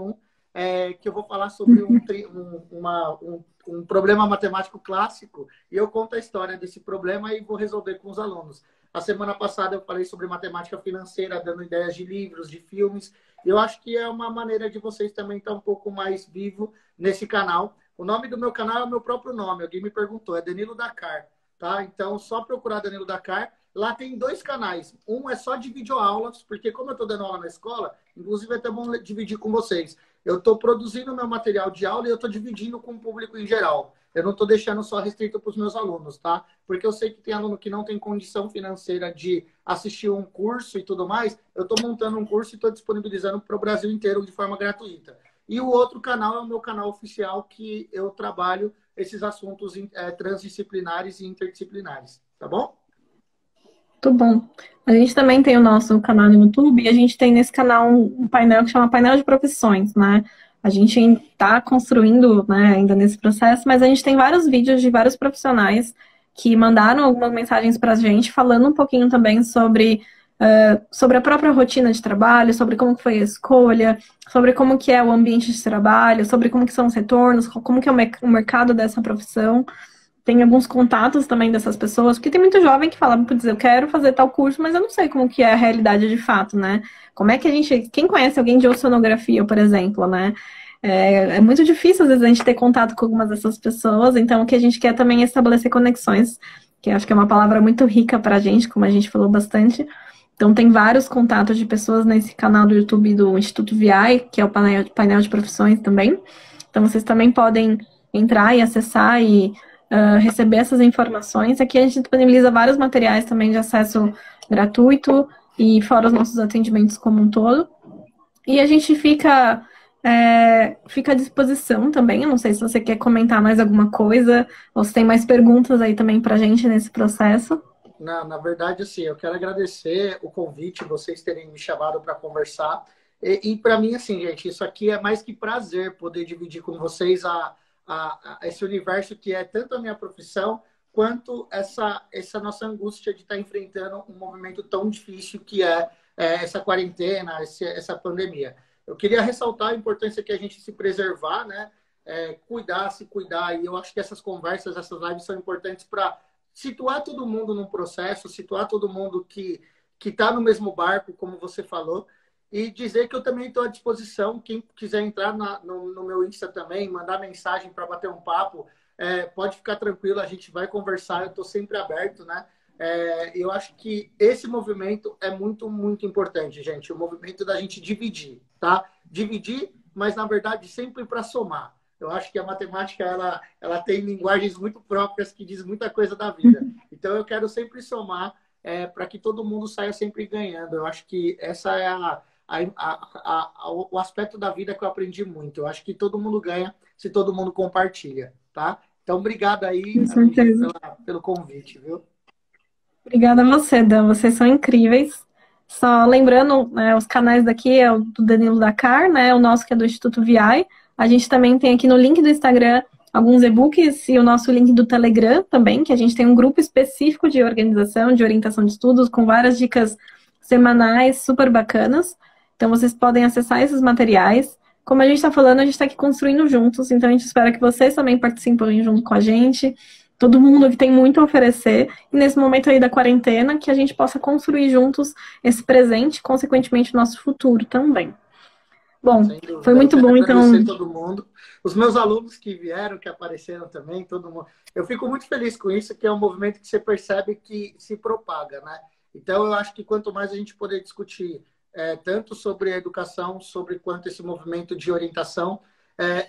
que eu vou falar sobre um problema matemático clássico, e eu conto a história desse problema e vou resolver com os alunos. A semana passada eu falei sobre matemática financeira, dando ideias de livros, de filmes. Eu acho que é uma maneira de vocês também estar um pouco mais vivo nesse canal. O nome do meu canal é o meu próprio nome, alguém me perguntou, é Danilo Dakar, tá? Então, só procurar Danilo Dakar. Lá tem 2 canais. Um é só de videoaulas, porque como eu estou dando aula na escola, inclusive é até bom dividir com vocês. Eu estou produzindo meu material de aula e eu estou dividindo com o público em geral. Eu não estou deixando só restrito para os meus alunos, tá? Porque eu sei que tem aluno que não tem condição financeira de assistir um curso e tudo mais. Eu estou montando um curso e estou disponibilizando para o Brasil inteiro de forma gratuita. E o outro canal é o meu canal oficial, que eu trabalho esses assuntos transdisciplinares e interdisciplinares. Tá bom? Muito bom. A gente também tem o nosso canal no YouTube e a gente tem nesse canal um painel que chama Painel de Profissões, né? A gente está construindo, né, ainda nesse processo, mas a gente tem vários vídeos de vários profissionais que mandaram algumas mensagens para a gente, falando um pouquinho também sobre a própria rotina de trabalho, sobre como que foi a escolha, sobre como que é o ambiente de trabalho, sobre como que são os retornos, como que é o mercado dessa profissão. Tem alguns contatos também dessas pessoas, porque tem muito jovem que fala, putz, eu quero fazer tal curso, mas eu não sei como que é a realidade de fato, né? Como é que quem conhece alguém de oceanografia, por exemplo, né? É muito difícil, às vezes, a gente ter contato com algumas dessas pessoas, então o que a gente quer também é estabelecer conexões, que acho que é uma palavra muito rica pra gente, como a gente falou bastante, Então, tem vários contatos de pessoas nesse canal do YouTube do Instituto VI, que é o painel de profissões também. Então, vocês também podem entrar e acessar e receber essas informações. Aqui a gente disponibiliza vários materiais também de acesso gratuito e fora os nossos atendimentos como um todo. E a gente fica à disposição também. Eu não sei se você quer comentar mais alguma coisa ou se tem mais perguntas aí também para a gente nesse processo. Na verdade, assim, eu quero agradecer o convite, vocês terem me chamado para conversar. E para mim, assim, gente, isso aqui é mais que prazer poder dividir com vocês esse universo que é tanto a minha profissão quanto essa nossa angústia de estar enfrentando um movimento tão difícil que é essa quarentena, essa pandemia. Eu queria ressaltar a importância que a gente se preservar, né? Se cuidar. E eu acho que essas conversas, essas lives são importantes para situar todo mundo num processo, situar todo mundo que está no mesmo barco, como você falou, e dizer que eu também estou à disposição. Quem quiser entrar no meu Insta também, mandar mensagem para bater um papo, pode ficar tranquilo, a gente vai conversar, eu estou sempre aberto, né? Eu acho que esse movimento é muito, muito importante, gente. O movimento da gente dividir, tá? Dividir, mas na verdade sempre para somar. Eu acho que a matemática ela tem linguagens muito próprias que diz muita coisa da vida. Então eu quero sempre somar para que todo mundo saia sempre ganhando. Eu acho que essa é o aspecto da vida que eu aprendi muito. Eu acho que todo mundo ganha se todo mundo compartilha, tá? Então obrigado aí, Com certeza. pelo convite, viu? Obrigada a você, Dan. Vocês são incríveis. Só lembrando, né, os canais daqui é o do Danilo Dakar, né? O nosso que é do Instituto VI. A gente também tem aqui no link do Instagram alguns e-books e o nosso link do Telegram também, que a gente tem um grupo específico de organização, de orientação de estudos, com várias dicas semanais super bacanas. Então vocês podem acessar esses materiais. Como a gente está falando, a gente está aqui construindo juntos, então a gente espera que vocês também participem junto com a gente. Todo mundo que tem muito a oferecer, e nesse momento aí da quarentena, que a gente possa construir juntos esse presente, consequentemente, o nosso futuro também. Bom, foi muito bom, então. Agradecer todo mundo. Os meus alunos que vieram, que apareceram também, todo mundo. Eu fico muito feliz com isso, que é um movimento que você percebe que se propaga, né? Então, eu acho que quanto mais a gente poder discutir tanto sobre a educação, sobre quanto esse movimento de orientação,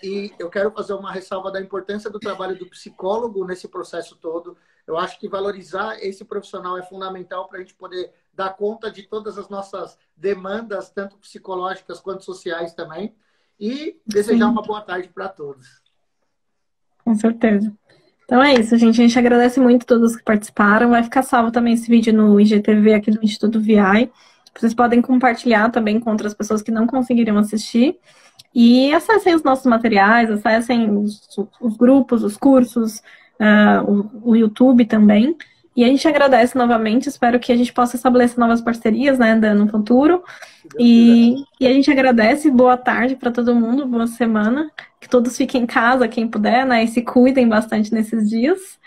e eu quero fazer uma ressalva da importância do trabalho do psicólogo nesse processo todo. Eu acho que valorizar esse profissional é fundamental para a gente poder dar conta de todas as nossas demandas, tanto psicológicas quanto sociais também. E desejar uma boa tarde para todos. Com certeza. Então é isso, gente. A gente agradece muito a todos que participaram. Vai ficar salvo também esse vídeo no IGTV aqui do Instituto VI. Vocês podem compartilhar também com outras pessoas que não conseguiriam assistir. E acessem os nossos materiais, acessem os grupos, os cursos, o YouTube também. E a gente agradece novamente, espero que a gente possa estabelecer novas parcerias, né, no futuro. E a gente agradece, boa tarde para todo mundo, boa semana. Que todos fiquem em casa, quem puder, né, e se cuidem bastante nesses dias.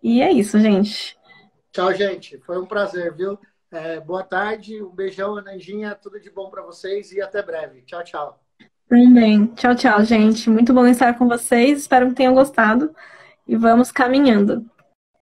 E é isso, gente. Tchau, gente. Foi um prazer, viu? Boa tarde, um beijão, Anandinha, tudo de bom para vocês e até breve. Tchau, tchau. Também. Tchau, tchau, gente. Muito bom estar com vocês. Espero que tenham gostado. E vamos caminhando.